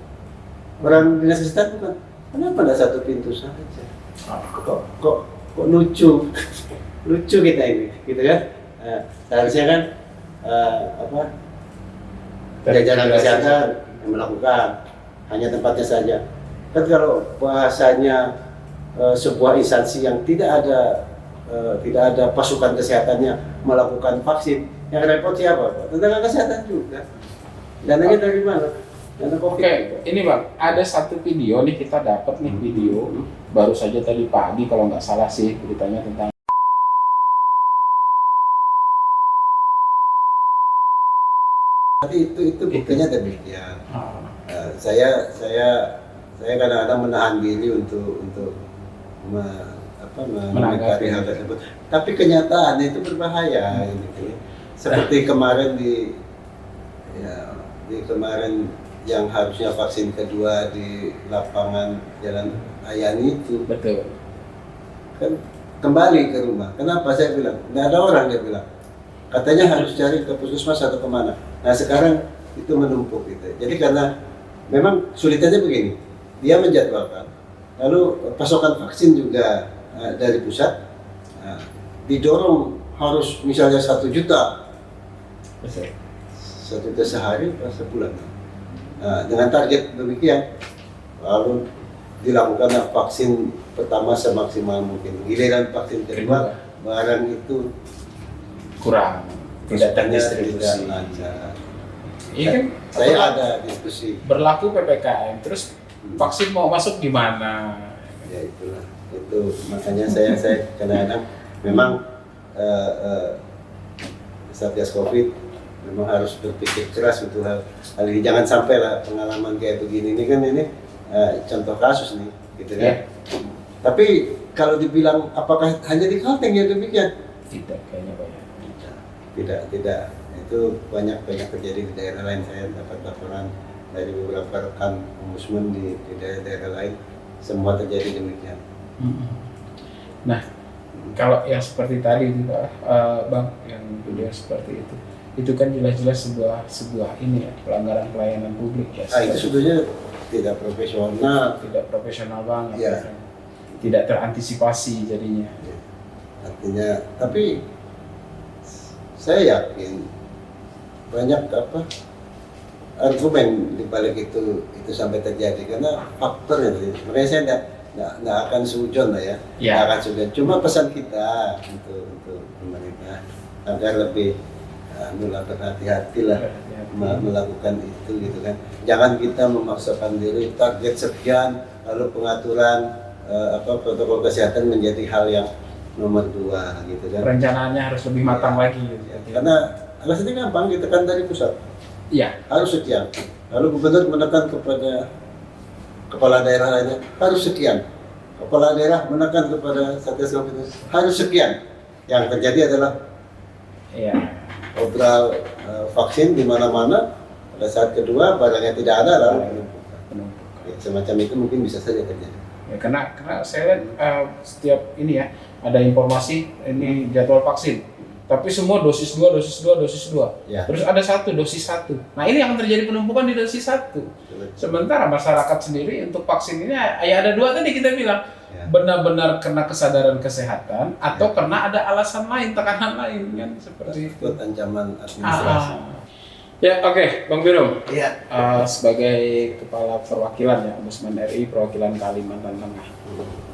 Orang dinas kesehatan bukan? Kenapa ada satu pintu saja? Kok lucu? Lucu kita ini, gitu kan? Seharusnya kan jajaran kesehatan yang melakukan, hanya tempatnya saja. Kan kalau bahasanya sebuah instansi yang tidak ada pasukan kesehatannya melakukan vaksin, yang repot siapa? Tenaga kesehatan juga. Dananya dari mana? Dana COVID. Oke, ini Bang, ada satu video nih kita dapat nih video baru saja tadi pagi kalau nggak salah sih beritanya tentang Tapi itu buktinya demikian. Saya kadang-kadang menahan diri untuk menanggapi hal tersebut. Tapi kenyataannya itu berbahaya, gitu. Seperti kemarin kemarin yang harusnya vaksin kedua di lapangan Jalan Ayani itu, betul. kan kembali ke rumah. Kenapa saya bilang? Nggak ada orang, dia bilang. Katanya harus cari ke puskesmas atau kemana. Nah sekarang itu menumpuk gitu. Jadi karena memang sulitannya begini, dia menjadwalkan, lalu pasokan vaksin juga dari pusat, didorong harus misalnya 1 juta, 1 juta sehari per sebulan. Nah, dengan target demikian, lalu dilakukan vaksin pertama semaksimal mungkin. Giliran vaksin kedua, barang itu kurang, tidak terdistribusi. Tidak lancar. Ini kan Saya ada diskusi. berlaku PPKM, terus vaksin mau masuk gimana? Ya itulah, itu makanya saya kadang-kadang memang Satgas Covid memang harus berpikir keras untuk hal ini. Jangan sampai lah pengalaman kayak begini. Ini kan contoh kasus nih, gitu kan. Tapi kalau dibilang apakah hanya di Kalteng yang demikian? Tidak, kayaknya banyak. Tidak. Itu banyak terjadi di daerah lain. Saya dapat laporan dari beberapa rekan ombudsman di daerah-daerah lain, semua terjadi demikian. Nah, kalau yang seperti tadi itu Bang, yang video seperti itu kan jelas-jelas sebuah ini ya, pelanggaran pelayanan publik ya. Itu sebetulnya tidak profesional. Tidak profesional banget. Ya. Tidak terantisipasi jadinya. Ya. Artinya, tapi saya yakin banyak argumen di balik itu sampai terjadi karena faktor itu. Makanya saya nggak akan sujon lah ya. Nggak akan sujon. Cuma pesan kita untuk pemerintah agar lebih berhati-hati lah melakukan itu gitu kan. Jangan kita memaksakan diri target sekian lalu pengaturan protokol kesehatan menjadi hal yang nomor 2 gitu kan. Perencanaannya harus lebih matang lagi gitu. Ya, karena alasannya gampang, ditekan dari pusat. Iya. Harus sekian. Lalu gubernur menekan kepada kepala daerah lainnya harus sekian. Kepala daerah menekan kepada Satgas Covid harus sekian. Yang terjadi adalah obral vaksin di mana-mana. Pada saat kedua barangnya tidak ada lalu penumpukan. Ya, semacam itu mungkin bisa saja terjadi. Ya, karena saya lihat setiap ini ya ada informasi ini jadwal vaksin, tapi semua dosis 2. Ya. Terus ada dosis 1. Nah ini yang terjadi penumpukan di dosis 1. Sementara masyarakat sendiri untuk vaksin ini ya ada 2 tadi kita bilang ya. Benar-benar karena kesadaran kesehatan atau karena ada alasan lain, tekanan lain kan seperti itu. Ancaman administrasi. Ya oke, Bang Birum. Iya. Sebagai kepala perwakilan ya Ombudsman RI perwakilan Kalimantan Tengah,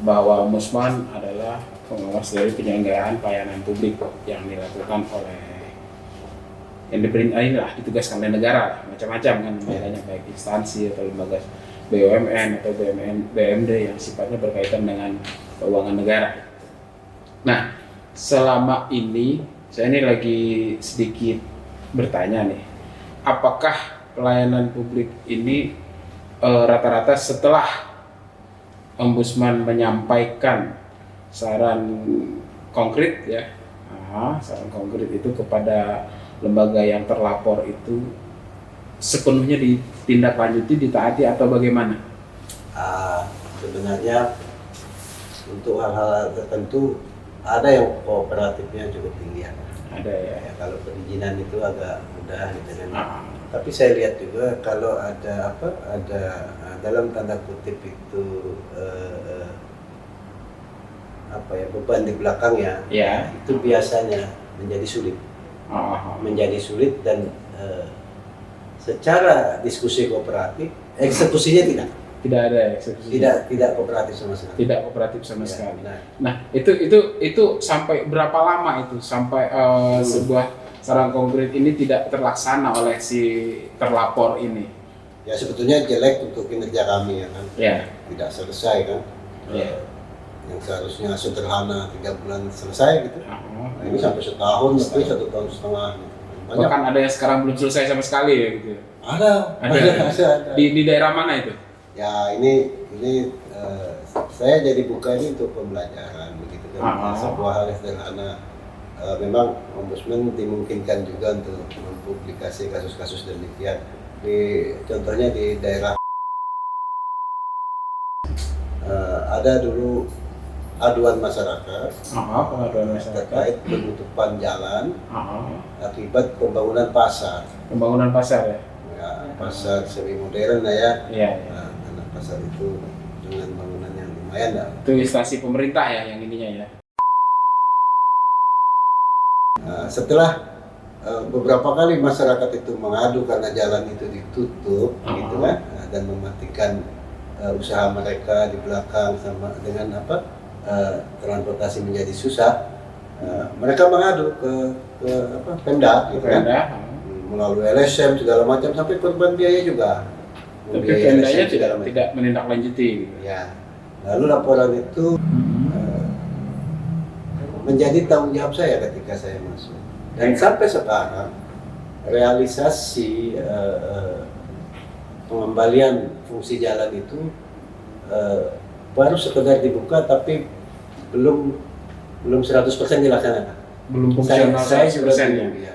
bahwa Ombudsman adalah pengawas dari penyelenggaraan pelayanan publik yang dilakukan oleh yang ditugaskan oleh negara macam-macam kan, namanya baik instansi atau lembaga BUMN atau BUMD yang sifatnya berkaitan dengan keuangan negara. Nah, selama ini saya ini lagi sedikit bertanya nih, apakah pelayanan publik ini rata-rata setelah Ombudsman menyampaikan saran konkret ya, saran konkret itu kepada lembaga yang terlapor itu sepenuhnya ditindaklanjuti, ditaati atau bagaimana? Sebenarnya untuk hal-hal tertentu ada yang kooperatifnya cukup tinggi ya. Ada ya. Kalau perizinan itu agak mudah gitu kan. Tapi saya lihat juga kalau ada dalam tanda kutip itu beban di belakangnya, itu biasanya menjadi sulit. Menjadi sulit dan secara diskusi kooperatif, eksekusinya tidak ada eksekusi. Tidak kooperatif sama sekali. Tidak kooperatif sama sekali. Nah, itu sampai berapa lama itu sampai sebuah saran konkret ini tidak terlaksana oleh si terlapor ini? Ya sebetulnya jelek untuk kinerja kami ya kan. Ya. Tidak selesai kan. Yang seharusnya sederhana 3 bulan selesai gitu. Nah, ini sampai setahun, tapi 1,5 tahun. Bahkan ada yang sekarang belum selesai sama sekali ya gitu. Ada. Di daerah mana itu? Ya ini saya jadi buka ini untuk pembelajaran begitu kan. Sebuah hal yang sederhana. Memang Ombudsman dimungkinkan juga untuk mempublikasi kasus-kasus demikian. Contohnya di daerah ada dulu aduan masyarakat terkait penutupan jalan akibat pembangunan pasar. Pembangunan pasar ya? Ya, pasar semi modern lah ya. Iya. Karena pasar itu dengan bangunan yang lumayan lah. Itu instansi pemerintah ya yang ininya ya? Setelah beberapa kali masyarakat itu mengadu karena jalan itu ditutup gitu kan, dan mematikan usaha mereka di belakang sama dengan transportasi menjadi susah, mereka mengadu ke Pemda gitu kan, melalui LSM segala macam sampai korban biaya juga. Tapi Pemdanya tidak menindaklanjuti gitu. Ya. Lalu laporan itu menjadi tanggung jawab saya ketika saya masuk. Dan sampai sekarang realisasi pengembalian fungsi jalan itu baru sekedar dibuka tapi belum 100% dilaksanakan. Belum fungsional 100% ya.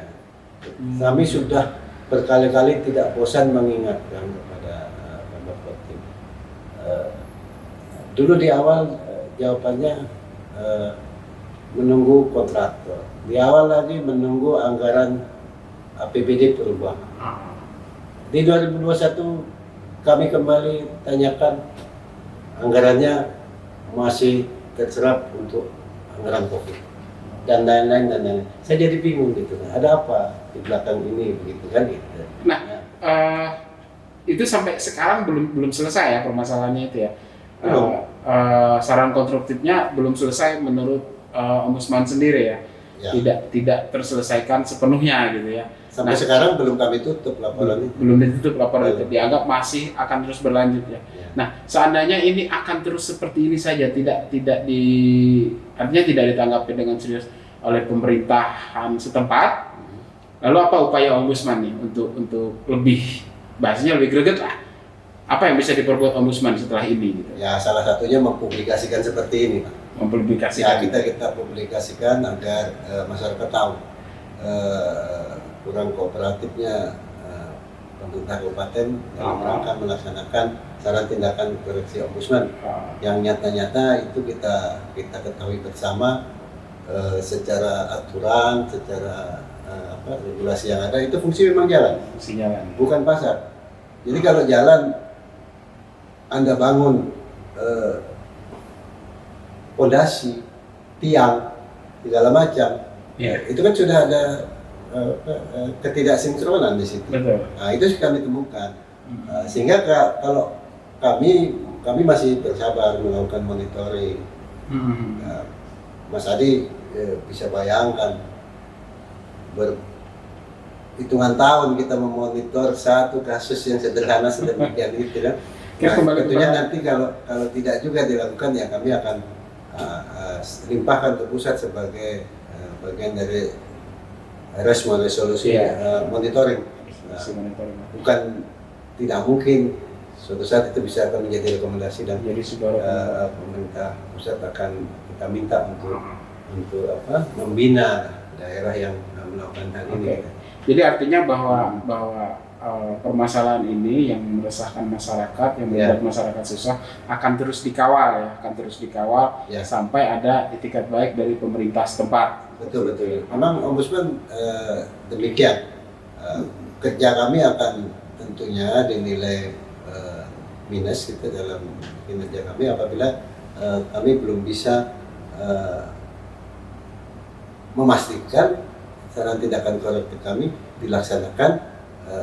Kami sudah berkali-kali tidak bosan mengingatkan kepada Bapak Kotim. Dulu di awal jawabannya menunggu kontraktor. Di awal lagi menunggu anggaran APBD perubahan. Di 2021 kami kembali tanyakan anggarannya masih terserap untuk anggaran COVID dan lain-lain. Saya jadi bingung gitu, ada apa di belakang ini begitu kan gitu. Nah, itu sampai sekarang belum selesai ya permasalahannya itu ya. Saran konstruktifnya belum selesai menurut Ombudsman sendiri ya. Tidak terselesaikan sepenuhnya gitu ya. Sampai sekarang belum kami tutup laporan itu. Belum ditutup laporan itu, dianggap masih akan terus berlanjut ya. Nah, seandainya ini akan terus seperti ini saja, artinya tidak ditanggapi dengan serius oleh pemerintahan setempat. Lalu apa upaya Ombudsman nih untuk bahasanya lebih greget lah? Apa yang bisa diperbuat Ombudsman setelah ini? Gitu? Ya, salah satunya mempublikasikan seperti ini, Pak. Mempublikasikan. Ya, kita publikasikan agar masyarakat tahu kurang kooperatifnya pemerintah kabupaten dalam rangka melaksanakan saran tindakan koreksi Ombudsman yang nyata-nyata itu kita ketahui bersama secara aturan, secara regulasi yang ada itu fungsi memang jalan, bukan pasar. Jadi kalau jalan Anda bangun fondasi, tiang, segala macam, itu kan sudah ada ketidaksinkronan di situ. Betul. Nah, itu kami temukan. Sehingga kalau kami masih bersabar melakukan monitoring. Mas Adi bisa bayangkan berhitungan tahun kita memonitor satu kasus yang sederhana sedemikian itu kan. Tentunya nanti kalau tidak juga dilakukan ya kami akan limpahkan ke pusat sebagai bagian dari resolusi monitoring. Bukan tidak mungkin suatu saat itu bisa akan menjadi rekomendasi dan jadi pemerintah pusat akan kita minta untuk membina daerah yang melakukan hal ini. Jadi artinya bahwa permasalahan ini yang meresahkan masyarakat, yang membuat masyarakat susah akan terus dikawal sampai ada itikat baik dari pemerintah setempat. Betul. Memang Ombudsman demikian. Kerja kami akan tentunya dinilai minus gitu dalam kinerja kami apabila kami belum bisa memastikan saran tindakan korektif kami dilaksanakan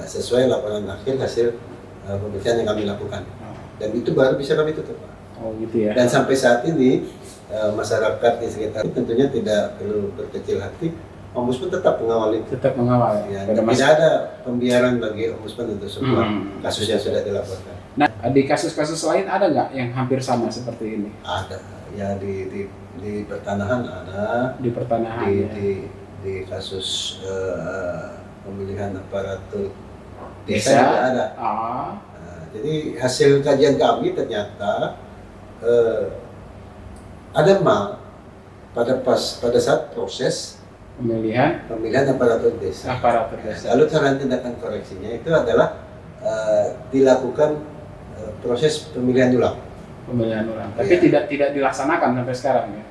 sesuai laporan akhir hasil pemeriksaan yang kami lakukan, dan itu baru bisa kami tutup. Gitu ya. Dan sampai saat ini masyarakat di sekitar tentunya tidak perlu berkecil hati. Ombudsman tetap mengawal. Ya, tidak ada pembiaran bagi Ombudsman untuk semua kasus yang sudah dilaporkan. Nah, di kasus-kasus lain ada nggak yang hampir sama seperti ini? Ada. Ya di pertanahan ada. Di pertanahan. Di kasus pemilihan aparatur desa juga ada. Jadi hasil kajian kami ternyata ada mal pada saat proses pemilihan aparatur desa. Lalu saran tindakan koreksinya itu adalah dilakukan proses pemilihan ulang. Tapi tidak dilaksanakan sampai sekarang ya.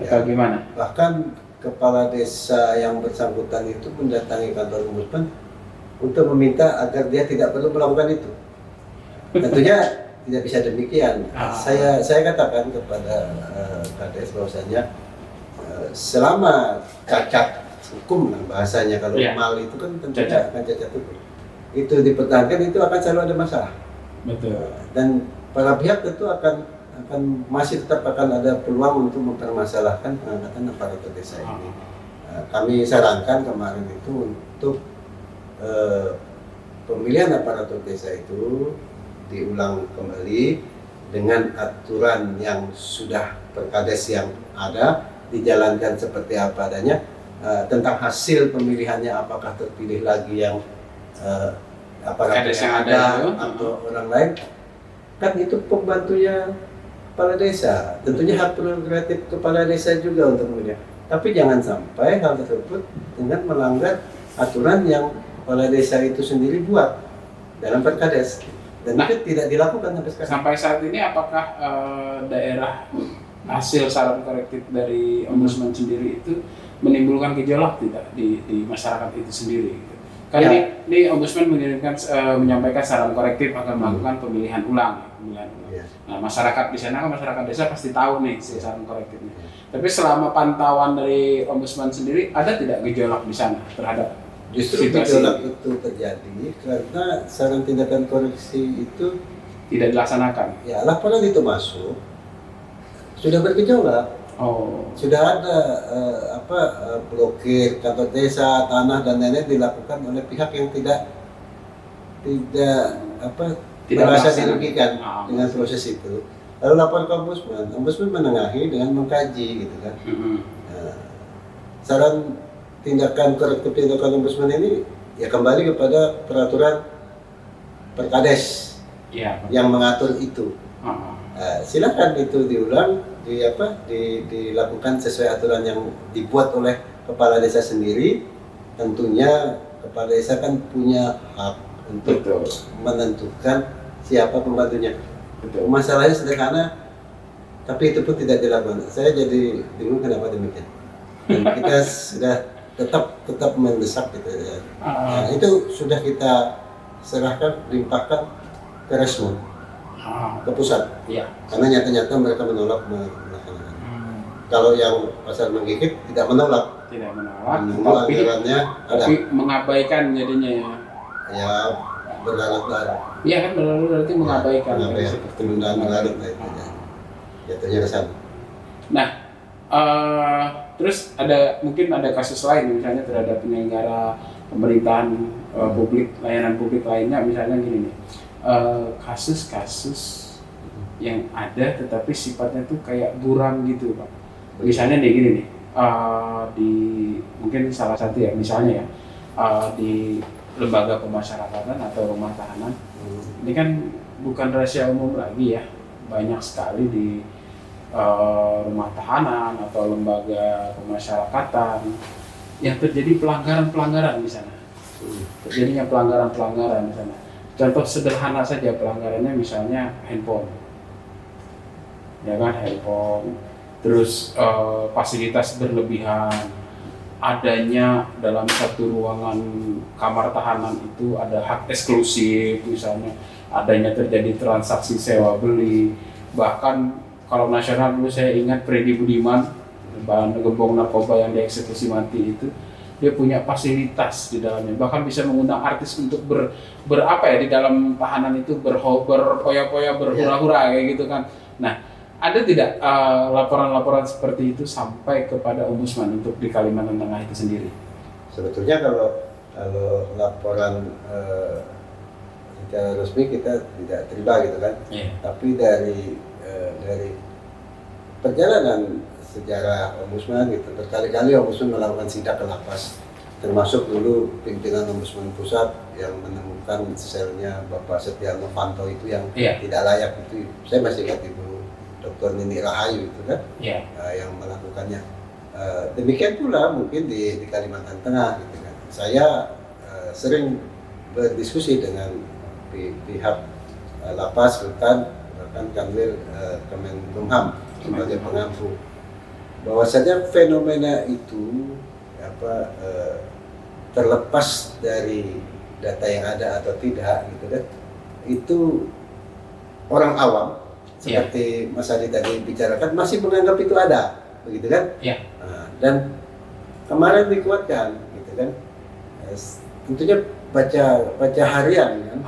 Atau gimana? Bahkan kepala desa yang bersangkutan itu mendatangi kantor Ombudsman untuk meminta agar dia tidak perlu melakukan itu. Tentunya tidak bisa demikian. Saya katakan kepada Kades bahwasanya selama cacat hukum bahasanya, kalau mal itu kan tentunya akan cacat hukum. Itu dipertahankan itu akan selalu ada masalah. Betul. Dan para pihak tentu akan masih tetap akan ada peluang untuk mempermasalahkan pengangkatan aparatur desa ini. Kami sarankan kemarin itu untuk pemilihan aparatur desa itu diulang kembali dengan aturan yang sudah Perkades yang ada, dijalankan seperti apa adanya. Tentang hasil pemilihannya, apakah terpilih lagi yang aparatur yang ada atau orang lain, kan itu pembantunya kepala desa. Tentunya hak prerogatif kepala desa juga untuk memilih. Tapi jangan sampai hal tersebut dengan melanggar aturan yang kepala desa itu sendiri buat dalam Perkades, dan itu tidak dilakukan sampai sekarang. Sampai saat ini apakah daerah hasil saran korektif dari Ombudsman sendiri itu menimbulkan gejolak tidak di masyarakat itu sendiri? Gitu? Kan ini Ombudsman menyampaikan saran korektif akan melakukan pemilihan ulang. Nah, masyarakat di sana kan masyarakat desa pasti tahu nih saran korektifnya. Tapi selama pantauan dari Ombudsman sendiri ada tidak gejolak di sana terhadap Justru situasi gejolak itu terjadi karena saran tindakan koreksi itu tidak dilaksanakan? Ya, laporan itu masuk sudah bergejolak. Sudah ada blokir kantor desa, tanah dan lain-lain dilakukan oleh pihak yang tidak merasa dirugikan dengan proses itu. Lalu lapor ke Ombudsman menengahi dengan mengkaji gitu kan. Nah, saran tindakan korektif tindakan Ombudsman ini ya kembali kepada peraturan Perkades yang mengatur itu. Silakan itu diulang, dilakukan sesuai aturan yang dibuat oleh kepala desa sendiri. Tentunya kepala desa kan punya hak untuk menentukan siapa pembantunya. Masalahnya sederhana, tapi itu pun tidak dilakukan. Saya jadi bingung kenapa demikian. Dan kita sudah tetap mendesak gitu ya. Nah, itu sudah kita serahkan, limpahkan ke Resmo, ke pusat. Karena nyata-nyata mereka menolak melaksanakan. Kalau yang pasar menggigit tidak menolak, tapi mengabaikan jadinya ya. Ya berlarut-larut. Iya kan berlarut berarti mengabaikan. Penundaan berlarut lah itu. Jatuhnya ke sana. Nah, terus mungkin ada kasus lain misalnya terhadap penyelenggara pemerintahan publik, layanan publik lainnya, misalnya gini nih, kasus-kasus yang ada tetapi sifatnya tuh kayak buram gitu Pak. Misalnya nih gini nih, mungkin salah satu ya misalnya ya, di lembaga pemasyarakatan atau rumah tahanan, ini kan bukan rahasia umum lagi ya, banyak sekali di rumah tahanan atau lembaga pemasyarakatan yang terjadi pelanggaran-pelanggaran di sana. Terjadinya pelanggaran-pelanggaran di sana. Contoh sederhana saja pelanggarannya misalnya handphone. Ya kan, handphone. Terus fasilitas berlebihan. Adanya dalam satu ruangan kamar tahanan itu ada hak eksklusif misalnya. Adanya terjadi transaksi sewa beli. Bahkan kalau nasional dulu saya ingat Freddy Budiman, gembong narkoba yang dieksekusi mati itu, dia punya fasilitas di dalamnya, bahkan bisa mengundang artis untuk di dalam tahanan itu berpoya-poya, berhura-hura kayak gitu kan. Nah, ada tidak laporan-laporan seperti itu sampai kepada Ombudsman untuk di Kalimantan Tengah itu sendiri? Sebetulnya kalau laporan secara resmi kita tidak terima gitu kan. Tapi dari perjalanan sejarah Ombudsman gitu, berkali-kali Ombudsman melakukan sidak ke lapas, termasuk dulu pimpinan Ombudsman pusat yang menemukan selnya Bapak Setia Novanto itu yang tidak layak itu. Saya masih ingat Ibu Dr. Nini Rahayu itu kan, yang melakukannya. Demikian pula mungkin di Kalimantan Tengah gitu kan. Saya sering berdiskusi dengan pihak lapas, rutan, bahkan Kanwil Kemenkumham sebagai pengampu, bahwasanya fenomena itu terlepas dari data yang ada atau tidak gitu kan, itu orang awam seperti Mas Adi tadi bicarakan masih menganggap itu ada, begitu kan? Nah, dan kemarin dikuatkan, gitu kan? Tentunya baca harian kan?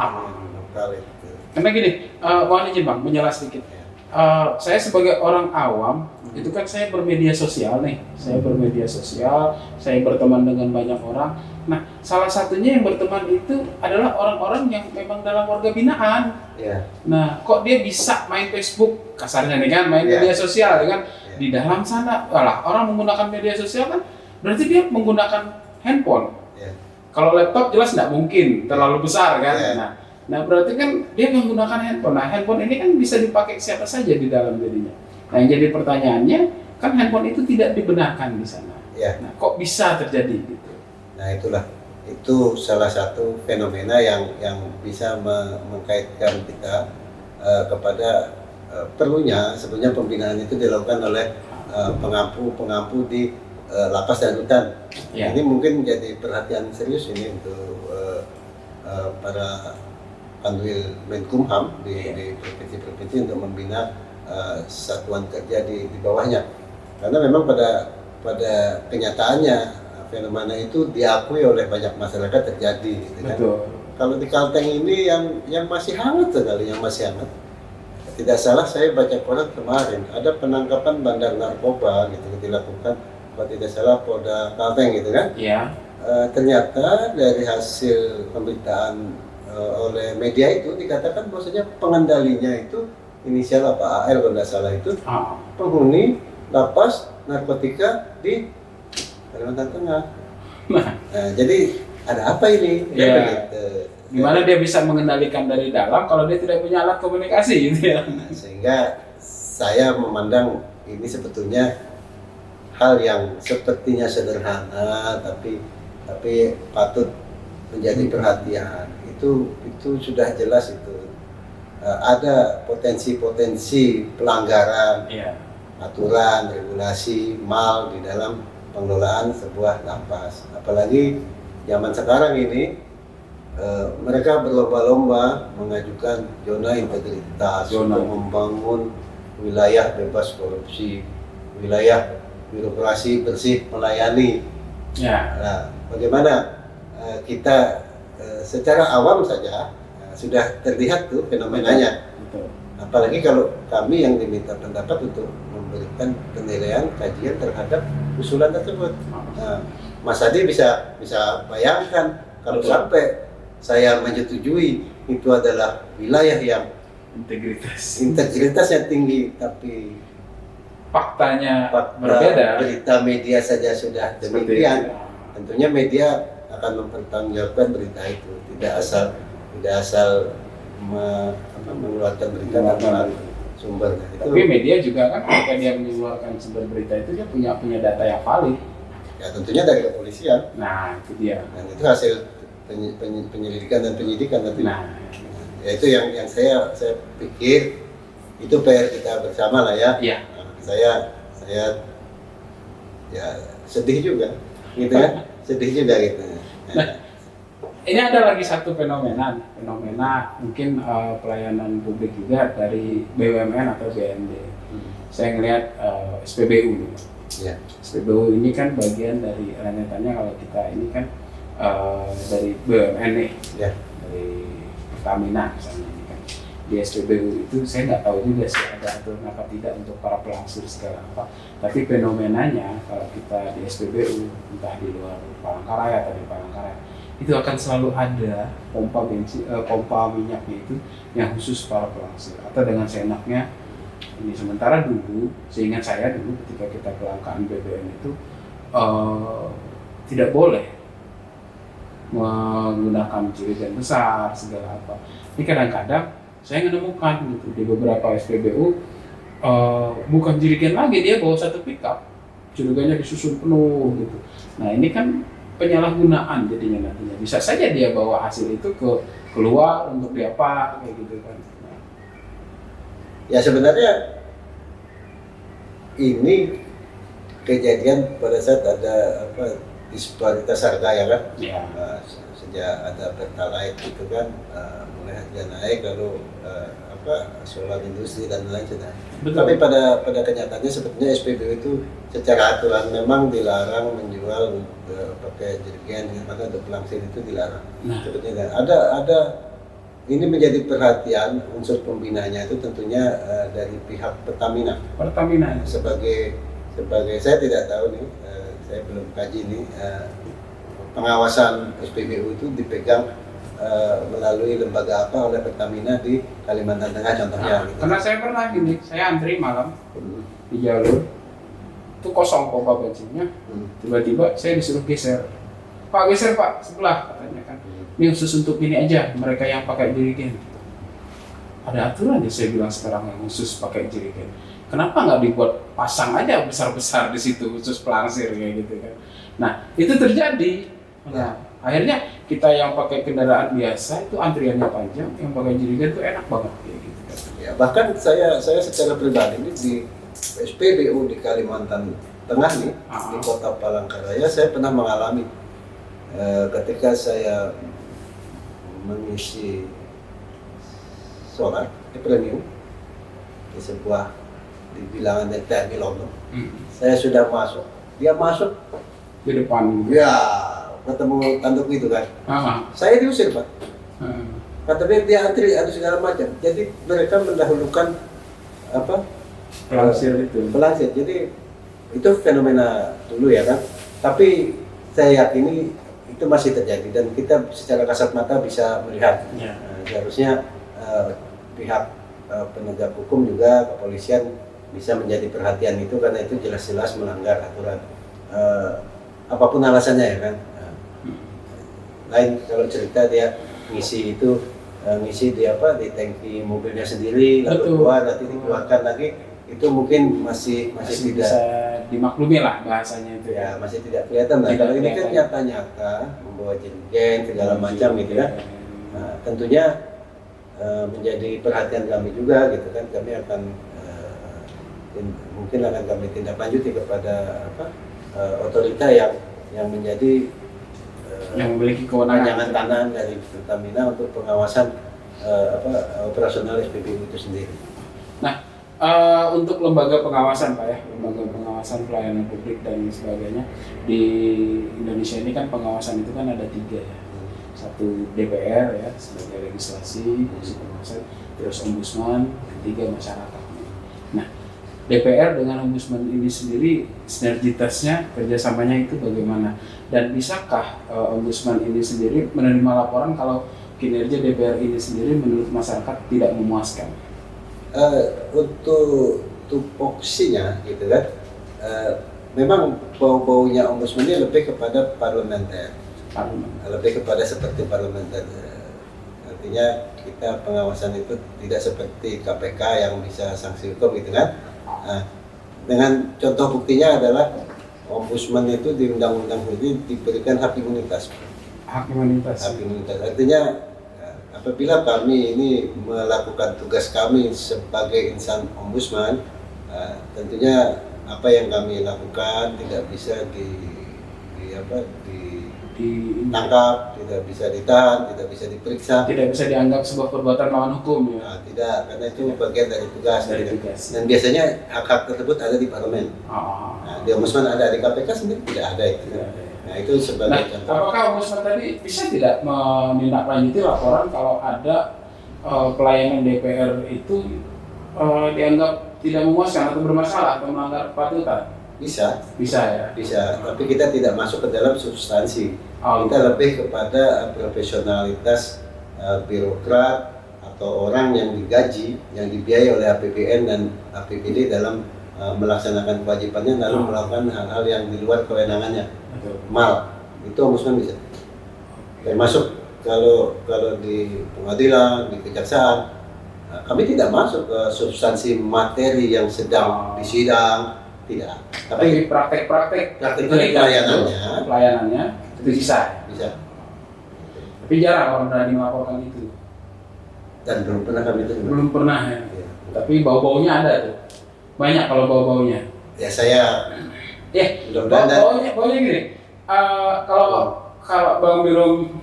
Lokal itu. Karena gini, mohon izin Bang, menjelas sedikit. Saya sebagai orang awam, itu kan saya bermedia sosial nih, saya berteman dengan banyak orang. Nah, salah satunya yang berteman itu adalah orang-orang yang memang dalam warga binaan. Nah, kok dia bisa main Facebook, kasarnya nih kan, main media sosial, kan? Di dalam sana, orang menggunakan media sosial kan, berarti dia menggunakan handphone. Kalau laptop jelas nggak mungkin, terlalu besar kan. Nah, berarti kan dia menggunakan handphone. Nah, handphone ini kan bisa dipakai siapa saja di dalam dirinya. Nah, yang jadi pertanyaannya, kan handphone itu tidak dibenarkan di sana. Nah, kok bisa terjadi gitu? Nah, itulah itu salah satu fenomena yang bisa mengkaitkan kita kepada perlunya sebenarnya pembinaan itu dilakukan oleh pengampu di lapas dan rutan. Ya. Ini mungkin jadi perhatian serius ini untuk para Kanwil Menkumham di provinsi-provinsi untuk membina satuan kerja di bawahnya. Karena memang pada kenyataannya fenomena itu diakui oleh banyak masyarakat terjadi. Gitu kan. Kalau di Kalteng ini yang masih hangat sekali, yang masih hangat. Tidak salah saya baca koran kemarin ada penangkapan bandar narkoba gitu dilakukan, kalau tidak salah Polda Kalteng gitu kan. Iya. Ternyata dari hasil pemberitaan oleh media itu dikatakan bahwasanya pengendalinya itu inisial apa AL kalau tidak salah itu penghuni lapas narkotika di Kalimantan Tengah. Nah, jadi ada apa ini? Ya. Gimana dia bisa mengendalikan dari dalam kalau dia tidak punya alat komunikasi gitu ya? Nah, sehingga saya memandang ini sebetulnya hal yang sepertinya sederhana tapi patut menjadi perhatian. Itu sudah jelas itu ada potensi-potensi pelanggaran aturan, regulasi, mal di dalam pengelolaan sebuah lapas. Apalagi zaman sekarang ini mereka berlomba-lomba mengajukan zona integritas untuk membangun wilayah bebas korupsi, wilayah birokrasi bersih melayani. Ya. Nah, bagaimana kita secara awam saja sudah terlihat tuh fenomenanya. Betul. Apalagi kalau kami yang diminta pendapat untuk memberikan penilaian kajian terhadap usulan tersebut. Nah, Mas Adi bisa bayangkan kalau sampai saya menyetujui itu adalah wilayah yang integritasnya tinggi, tapi faktanya fakta berbeda. Berita media saja sudah demikian. Tentunya media akan mempertanggungjawabkan berita itu, tidak asal mengeluarkan berita tanpa sumber. Tapi media juga kan ketika dia mengeluarkan sumber berita itu dia punya data yang valid. Ya tentunya dari kepolisian. Nah itu dia. Dan itu hasil penyelidikan dan penyidikan nanti. Nah, ya itu yang saya pikir itu PR kita bersama lah ya. Iya. Saya ya sedih juga, gitu kan? Sedih juga gitu. Nah, ini ada lagi satu fenomena mungkin pelayanan publik juga dari BUMN atau BND. Saya ngelihat SPBU nih. Ya. SPBU ini kan bagian dari rentetannya kalau kita ini kan dari BUMN nih, dari Pertamina misalnya ini kan. Di SPBU itu saya nggak tahu juga sih ada aturan apa tidak untuk para pelangsir segala apa. Tapi fenomenanya kalau kita di SPBU entah di luar Palangkaraya atau di Palangkaraya itu akan selalu ada pompa minyaknya itu yang khusus para pelangsir atau dengan seenaknya. Ini sementara dulu, seingat saya dulu ketika kita kelangkaan BBM itu tidak boleh menggunakan jerigen besar segala apa. Ini kadang-kadang saya menemukan gitu di beberapa SPBU bukan jerigen lagi, dia bawa satu pickup, jerigennya disusun penuh gitu. Nah ini kan penyalahgunaan jadinya nantinya. Bisa saja dia bawa hasil itu keluar untuk diapa kayak gitu kan. Ya sebenarnya ini kejadian pada saat ada disparitas harga ya kan. Ya. Sejak ada Pertalite itu kan mulai harga naik lalu solar industri dan lain sebagainya. Tapi pada kenyataannya sebetulnya SPBU itu secara aturan memang dilarang menjual pakai jerigen, maka untuk pelangsir itu dilarang. Nah. Sebetulnya ada ini menjadi perhatian unsur pembinanya itu tentunya dari pihak Pertamina. Sebagai saya tidak tahu nih, saya belum kaji nih pengawasan SPBU itu dipegang melalui lembaga apa oleh Pertamina di Kalimantan Tengah contohnya. Gitu. Karena saya pernah gini, saya antri malam di jalur itu kosong pompa bensinnya, tiba-tiba saya disuruh geser. Pak geser Pak sebelah katanya kan. Ini khusus untuk ini aja, mereka yang pakai jerigen. Ada aturan ya saya bilang sekarang yang khusus pakai jerigen. Kenapa nggak dibuat pasang aja besar-besar di situ khusus pelangsir kayak gitu kan? Nah itu terjadi. Nah, Akhirnya kita yang pakai kendaraan biasa itu antriannya panjang, yang pakai jerigen itu enak banget kayak gitu kan. Ya, bahkan saya secara pribadi ini di SPBU di Kalimantan Tengah nih, di kota Palangkaraya, saya pernah mengalami ketika saya mengisi sholat di premium di sebuah di bilangan TNI Lombok. Saya sudah masuk, dia masuk Di depan. ya ketemu tanduk itu kan. Saya diusir Pak. Kata dia antri ada segala macam. Jadi mereka mendahulukan apa? Pelangsir itu. Pelangsir. Jadi itu fenomena dulu ya kan. Tapi saya yakini itu masih terjadi dan kita secara kasat mata bisa melihat. Ya. Seharusnya pihak penegak hukum juga kepolisian bisa menjadi perhatian itu karena itu jelas-jelas melanggar aturan. Apapun alasannya ya kan. Lain kalau cerita dia ngisi itu ngisi di apa di tangki mobilnya sendiri lalu keluar nanti dikeluarkan lagi itu mungkin masih tidak bisa dimaklumi lah bahasanya itu ya masih tidak kelihatan lah. Kalau ini kan nyata-nyata membawa jerigen segala macam gitu kan. Nah, tentunya menjadi perhatian kami juga gitu kan. Kami akan mungkin akan kami tindak lanjuti kepada otorita yang menjadi yang memiliki kewenangan tanah dari Pertamina untuk pengawasan operasional SPBU itu sendiri. Nah, untuk lembaga pengawasan Pak ya, lembaga pengawasan pelayanan publik dan sebagainya di Indonesia ini kan pengawasan itu kan ada 3 ya. Satu DPR ya sebagai legislasi, fungsi pengawasan, terus ombudsman, ketiga masyarakat. Nah, DPR dengan ombudsman ini sendiri sinergitasnya kerjasamanya itu bagaimana dan bisakah ombudsman ini sendiri menerima laporan kalau kinerja DPR ini sendiri menurut masyarakat tidak memuaskan? Untuk tupoksinya gitu kan, memang bau-baunya ombudsman ini lebih kepada parlementer, lebih kepada seperti parlementer. Artinya kita pengawasan itu tidak seperti KPK yang bisa sanksi hukum gitu kan. Nah, dengan contoh buktinya adalah ombudsman itu di undang-undang ini diberikan hak imunitas. Hak imunitas. Hak imunitas. Artinya apabila kami ini melakukan tugas kami sebagai insan ombudsman, tentunya apa yang kami lakukan tidak bisa ditangkap, tidak bisa ditahan, tidak bisa diperiksa, tidak bisa dianggap sebuah perbuatan melawan hukum ya. Tidak, karena itu bagian dari tugas. Dan biasanya hak-hak tersebut ada di parlemen. Nah, di ombudsman ada, di KPK sendiri tidak ada itu. Nah, itu sebagai contoh. Apakah ombudsman tadi bisa tidak menindaklanjuti laporan kalau ada pelayanan DPR itu dianggap tidak memuaskan atau bermasalah atau melanggar kepatutan? Bisa ya. Bisa, tapi kita tidak masuk ke dalam substansi. Kita lebih kepada profesionalitas birokrat atau orang yang digaji, yang dibiayai oleh APBN dan APBD dalam melaksanakan kewajibannya lalu melakukan hal-hal yang di luar kewenangannya. Mal, itu ombudsman bisa. Termasuk kalau di pengadilan, di kejaksaan, kami tidak masuk ke substansi materi yang sedang disidang. Tidak. Tapi praktek-praktek pelayanannya itu bisa. Tapi jarang orang berani melaporkan itu. Dan belum pernah kami terima. Belum pernah ya. Tapi bau-baunya ada tuh. Banyak kalau bau-baunya. Ya saya. Baunya gini. Kalau Bang Birom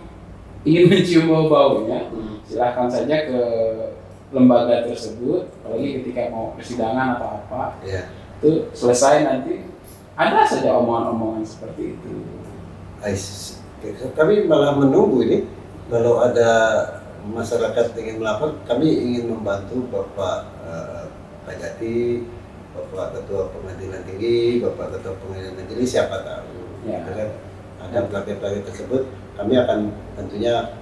ingin mencium bau-baunya, silahkan saja ke lembaga tersebut. Apalagi ketika mau persidangan atau apa. Ya. Itu selesai nanti ada saja omongan-omongan seperti itu. Kami malah menunggu ini kalau ada masyarakat ingin melapor, kami ingin membantu Bapak Kajati, Bapak Ketua Pengadilan Tinggi, Bapak Ketua Pengadilan Negeri, siapa tahu. Ya. Ada pelapor-pelapor tersebut, kami akan tentunya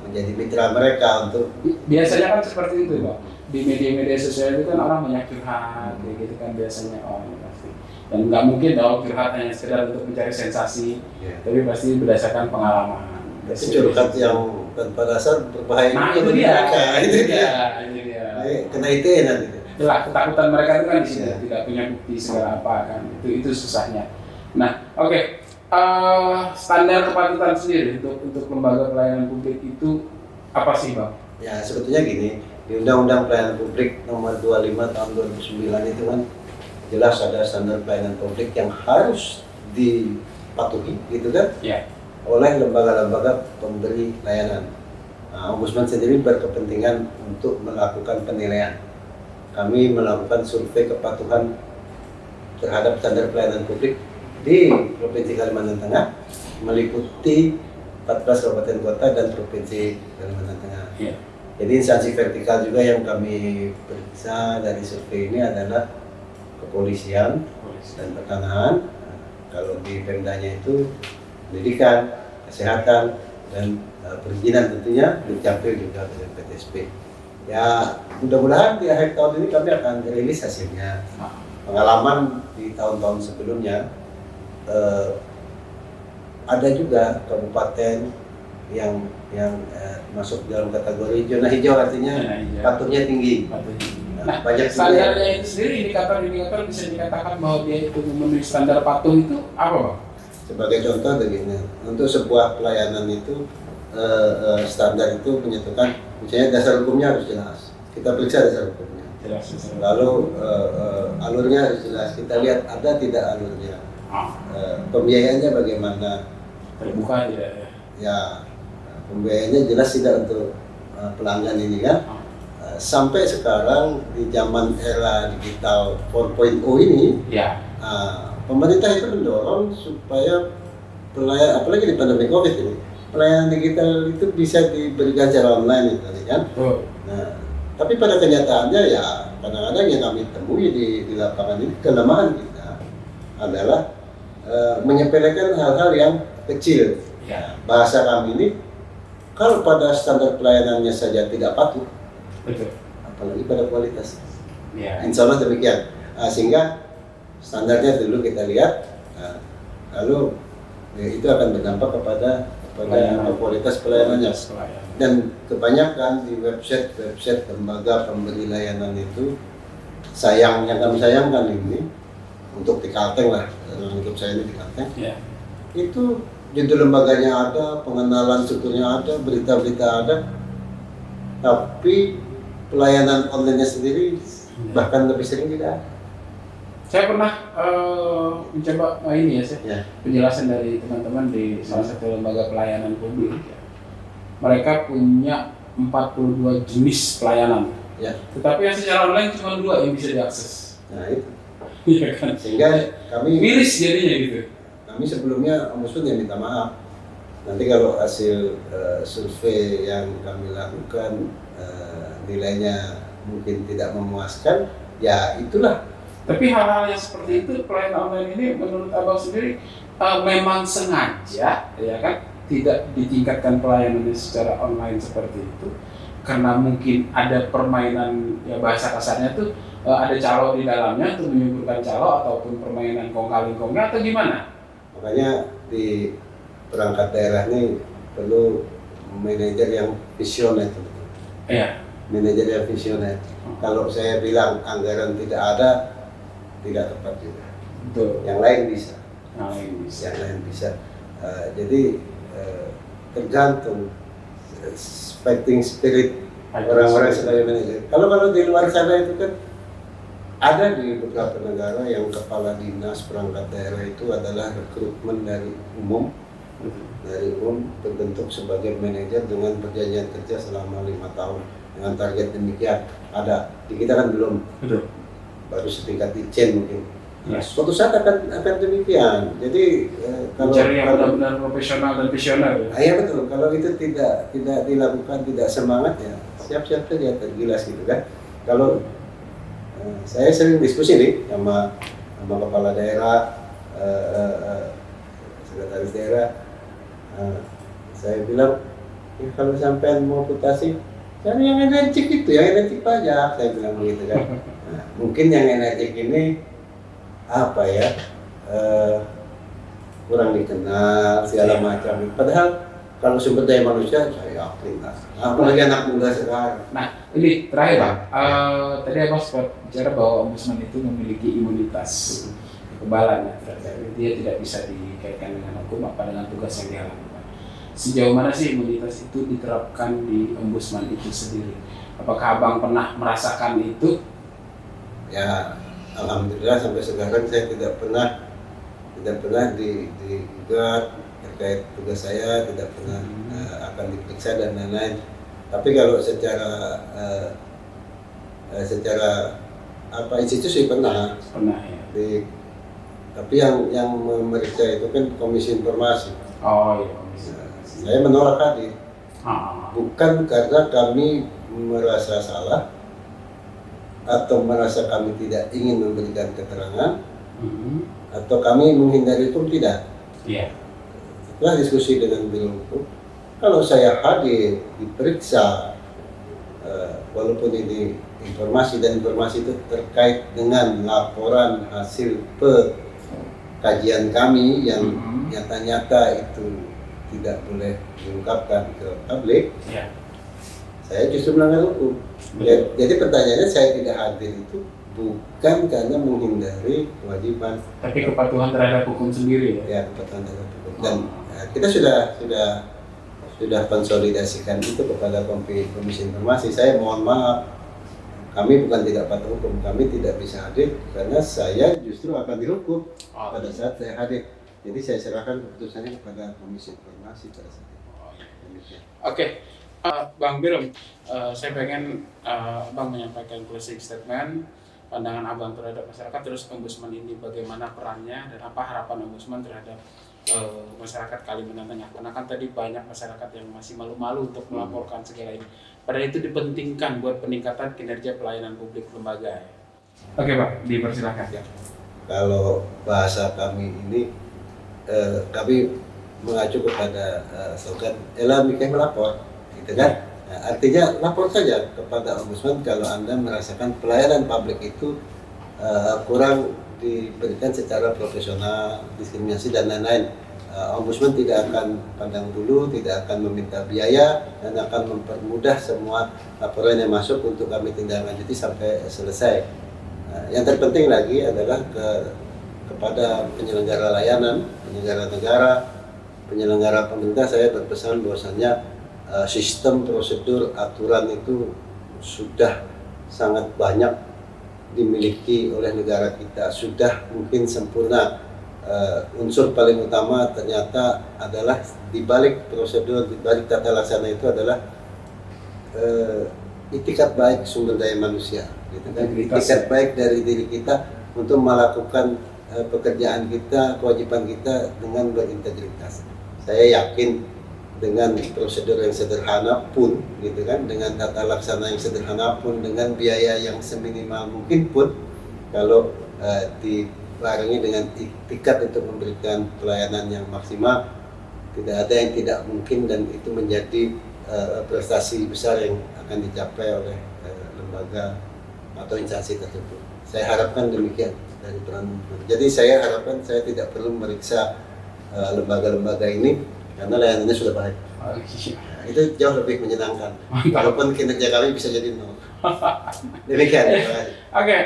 menjadi mitra mereka untuk. Biasanya kan seperti itu Pak. Di media-media sosial itu kan orang banyak curhat kayak gitu kan biasanya pasti. Dan nggak mungkin dong curhat hanya sekedar untuk mencari sensasi, tapi pasti berdasarkan pengalaman. Itu curhat yang tanpa dasar berbahaya. Nah itu dia. Kena IT nanti. Ketakutan mereka itu kan di sini tidak punya bukti segala apa kan. Itu susahnya. Nah oke. standar kepatutan sendiri untuk lembaga pelayanan publik itu apa sih Bang? Ya sebetulnya gini, di Undang-Undang Pelayanan Publik Nomor 25 Tahun 2009 itu kan jelas ada standar pelayanan publik yang harus dipatuhi gitu kan Ya. oleh lembaga-lembaga pemberi layanan. Nah, Ombudsman sendiri berkepentingan untuk melakukan penilaian. Kami melakukan survei kepatuhan terhadap standar pelayanan publik di Provinsi Kalimantan Tengah, meliputi 14 kabupaten kota dan Provinsi Kalimantan Tengah. Ya. Jadi instansi vertikal juga yang kami periksa dari survei ini adalah kepolisian dan pertanahan. Nah, kalau di Pemdanya itu pendidikan, kesehatan, dan perizinan tentunya dicapai juga dengan PTSP. Ya mudah-mudahan di akhir tahun ini kami akan rilis hasilnya. Pengalaman di tahun-tahun sebelumnya ada juga kabupaten yang masuk dalam kategori zona hijau, artinya Zona hijau. patuhnya tinggi. Nah, banyak standarnya itu sendiri indikator bisa dikatakan bahwa dia itu memenuhi standar patuh itu apa Bang? Sebagai contoh begini, untuk sebuah pelayanan itu standar itu menyatukan, misalnya dasar hukumnya harus jelas. Kita periksa dasar hukumnya. Jelas. Lalu alurnya harus jelas. Kita lihat ada tidak alurnya. Pembiayaannya bagaimana? Terbuka tidak ya? Ya, pembiayaannya jelas tidak untuk pelanggan ini kan. Sampai sekarang di zaman era digital 4.0 ini, Ya. pemerintah itu mendorong supaya pelayan, apalagi di pandemi COVID ini, pelayanan digital itu bisa diberikan secara online gitu kan. Nah, tapi pada kenyataannya ya kadang-kadang yang kami temui di lapangan ini kelemahan kita adalah menyepelekan hal-hal yang kecil. Ya. Bahasa kami ini kalau pada standar pelayanannya saja tidak patuh, Betul. apalagi pada kualitas. Ya. Insya Allah demikian. Sehingga standarnya dulu kita lihat, lalu itu akan berdampak kepada kualitas pelayanannya. Dan kebanyakan di website lembaga pemberi layanan itu yang kami sayangkan ini untuk di Kalteng lah, dalam hidup saya ini di Kalteng, itu judul lembaganya ada, pengenalan strukturnya ada, berita-berita ada, tapi pelayanan online-nya sendiri bahkan lebih sering tidak ada. Saya pernah mencoba penjelasan dari teman-teman di salah satu lembaga pelayanan publik. Mereka punya 42 jenis pelayanan. Ya. Tetapi yang secara online cuma 2 yang bisa diakses. Nah itu. Iya kan? Sehingga kami miris jadinya gitu. Kami sebelumnya Ombudsman yang minta maaf. Nanti kalau hasil survei yang kami lakukan nilainya mungkin tidak memuaskan, ya itulah. Tapi hal-hal yang seperti itu pelayanan online ini menurut Abang sendiri memang sengaja ya kan tidak ditingkatkan pelayanannya secara online seperti itu karena mungkin ada permainan ya bahasa kasarnya tuh ada calo di dalamnya untuk menyuburkan calo ataupun permainan kong-kali-kongnya atau gimana? Makanya di perangkat daerah ini perlu manajer yang visioner. Iya. Manajer yang visioner. Kalau saya bilang anggaran tidak ada, tidak tepat juga. Betul. Yang lain bisa. Yang lain bisa. Jadi tergantung fighting spirit orang-orang sebagai manajer. Kalau di luar sana itu kan ada di beberapa negara yang kepala dinas perangkat daerah itu adalah rekrutmen dari umum, terbentuk sebagai manajer dengan perjanjian kerja selama 5 tahun dengan target demikian. Ada di kita kan belum. Betul. Baru setingkat Ijen mungkin. Ya. Suatu saat akan demikian. Jadi kalau yang benar-benar profesional dan visioner. Iya betul. Kalau itu tidak dilakukan, tidak semangat ya siap-siap saja tergilas gitu kan. Kalau saya sering diskusi nih sama kepala daerah, sekretaris daerah, saya bilang ya, kalau sampean mau putasi cari yang energik itu, yang energik pajak, saya bilang begitu kan. Nah, mungkin yang energik ini apa ya kurang dikenal segala macam. Padahal kalau sumber daya manusia saya yakin lah. Apalagi anak muda sekarang. Nah ini terakhir Pak, tadi Abang sempat bicara bahwa Ombudsman itu memiliki imunitas. kekebalan ya terhadap dia tidak bisa dikaitkan dengan hukum apa dengan tugas yang dia lakukan. Sejauh mana sih imunitas itu diterapkan di ombudsman itu sendiri? Apakah abang pernah merasakan itu? Ya, alhamdulillah sampai sekarang saya tidak pernah digugat terkait tugas saya, tidak pernah akan diperiksa dan lain-lain. Tapi kalau secara institusi pernah ya. Tapi yang memeriksa itu kan Komisi Informasi. Oh iya. Saya menolak hadir. Bukan karena kami merasa salah atau merasa kami tidak ingin memberikan keterangan atau kami menghindari hukum, tidak. Iya. Setelah diskusi dengan Biro Hukum, kalau saya hadir diperiksa, walaupun ini informasi itu terkait dengan laporan hasil kajian kami yang nyata-nyata itu tidak boleh diungkapkan ke publik, saya justru melanggar hukum. Jadi pertanyaannya, saya tidak hadir itu bukan karena menghindari kewajiban, tapi kepatuhan terhadap hukum sendiri ya. Ya, kepatuhan terhadap hukum. Dan kita sudah konsolidasikan itu kepada Komisi Informasi. Saya mohon maaf, kami bukan tidak patuh hukum, kami tidak bisa hadir karena saya justru akan dihukum pada saat saya hadir. Jadi saya serahkan keputusannya kepada Komisi Informasi pada saat itu. Oke. Bang Birum, saya pengen Bang menyampaikan closing statement, pandangan Abang terhadap masyarakat, terus ombudsman ini bagaimana perannya dan apa harapan ombudsman terhadap masyarakat Kalimantan Tengah. Karena kan tadi banyak masyarakat yang masih malu-malu untuk melaporkan segala ini. Padahal itu dipentingkan buat peningkatan kinerja pelayanan publik lembaga. Oke Pak, dipersilakan ya. Kalau bahasa kami ini, kami mengacu kepada slogan Ela Mika melapor. Gitu kan? Nah, artinya lapor saja kepada ombudsman kalau Anda merasakan pelayanan publik itu kurang diberikan secara profesional, diskriminasi dan lain-lain. Ombudsman tidak akan pandang bulu, tidak akan meminta biaya, dan akan mempermudah semua laporan yang masuk untuk kami tindak lanjuti sampai selesai. Yang terpenting lagi adalah kepada penyelenggara layanan, penyelenggara negara, penyelenggara pemerintah, saya berpesan bahwasannya sistem, prosedur, aturan itu sudah sangat banyak dimiliki oleh negara kita, sudah mungkin sempurna. Unsur paling utama ternyata adalah di balik prosedur, di balik tata laksana itu adalah itikat baik sumber daya manusia, gitu kan? Itikat baik dari diri kita untuk melakukan pekerjaan kita, kewajiban kita dengan berintegritas. Saya yakin dengan prosedur yang sederhana pun, gitu kan, dengan tata laksana yang sederhana pun, dengan biaya yang seminimal mungkin pun, kalau dibarengi dengan itikat untuk memberikan pelayanan yang maksimal, tidak ada yang tidak mungkin, dan itu menjadi prestasi besar yang akan dicapai oleh lembaga atau instansi tersebut. Saya harapkan demikian dari peran. Jadi saya harapkan saya tidak perlu meriksa lembaga-lembaga ini karena layanannya sudah baik. Nah, itu jauh lebih menyenangkan. Walaupun kinerja kami bisa jadi nol. Demikian. Oke,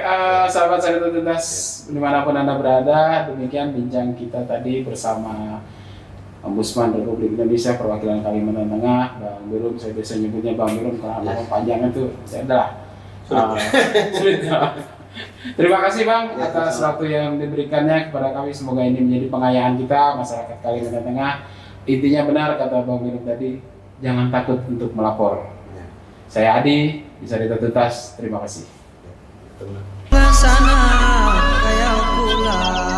sahabat Sanitas Tuntas dimanapun Anda berada, demikian bincang kita tadi bersama Ombudsman Republik Indonesia perwakilan Kalimantan Tengah, Bang Birum. Saya biasa nyebutnya Bang Birum karena nama panjangnya itu saya adalah sulit. Terima kasih Bang atas waktu yang diberikannya kepada kami. Semoga ini menjadi pengayaan kita masyarakat Kalimantan Tengah. Intinya benar kata Bang Birum tadi, jangan takut untuk melapor. Saya Adi, bisa Tuntas. Terima kasih. Sana kayak pula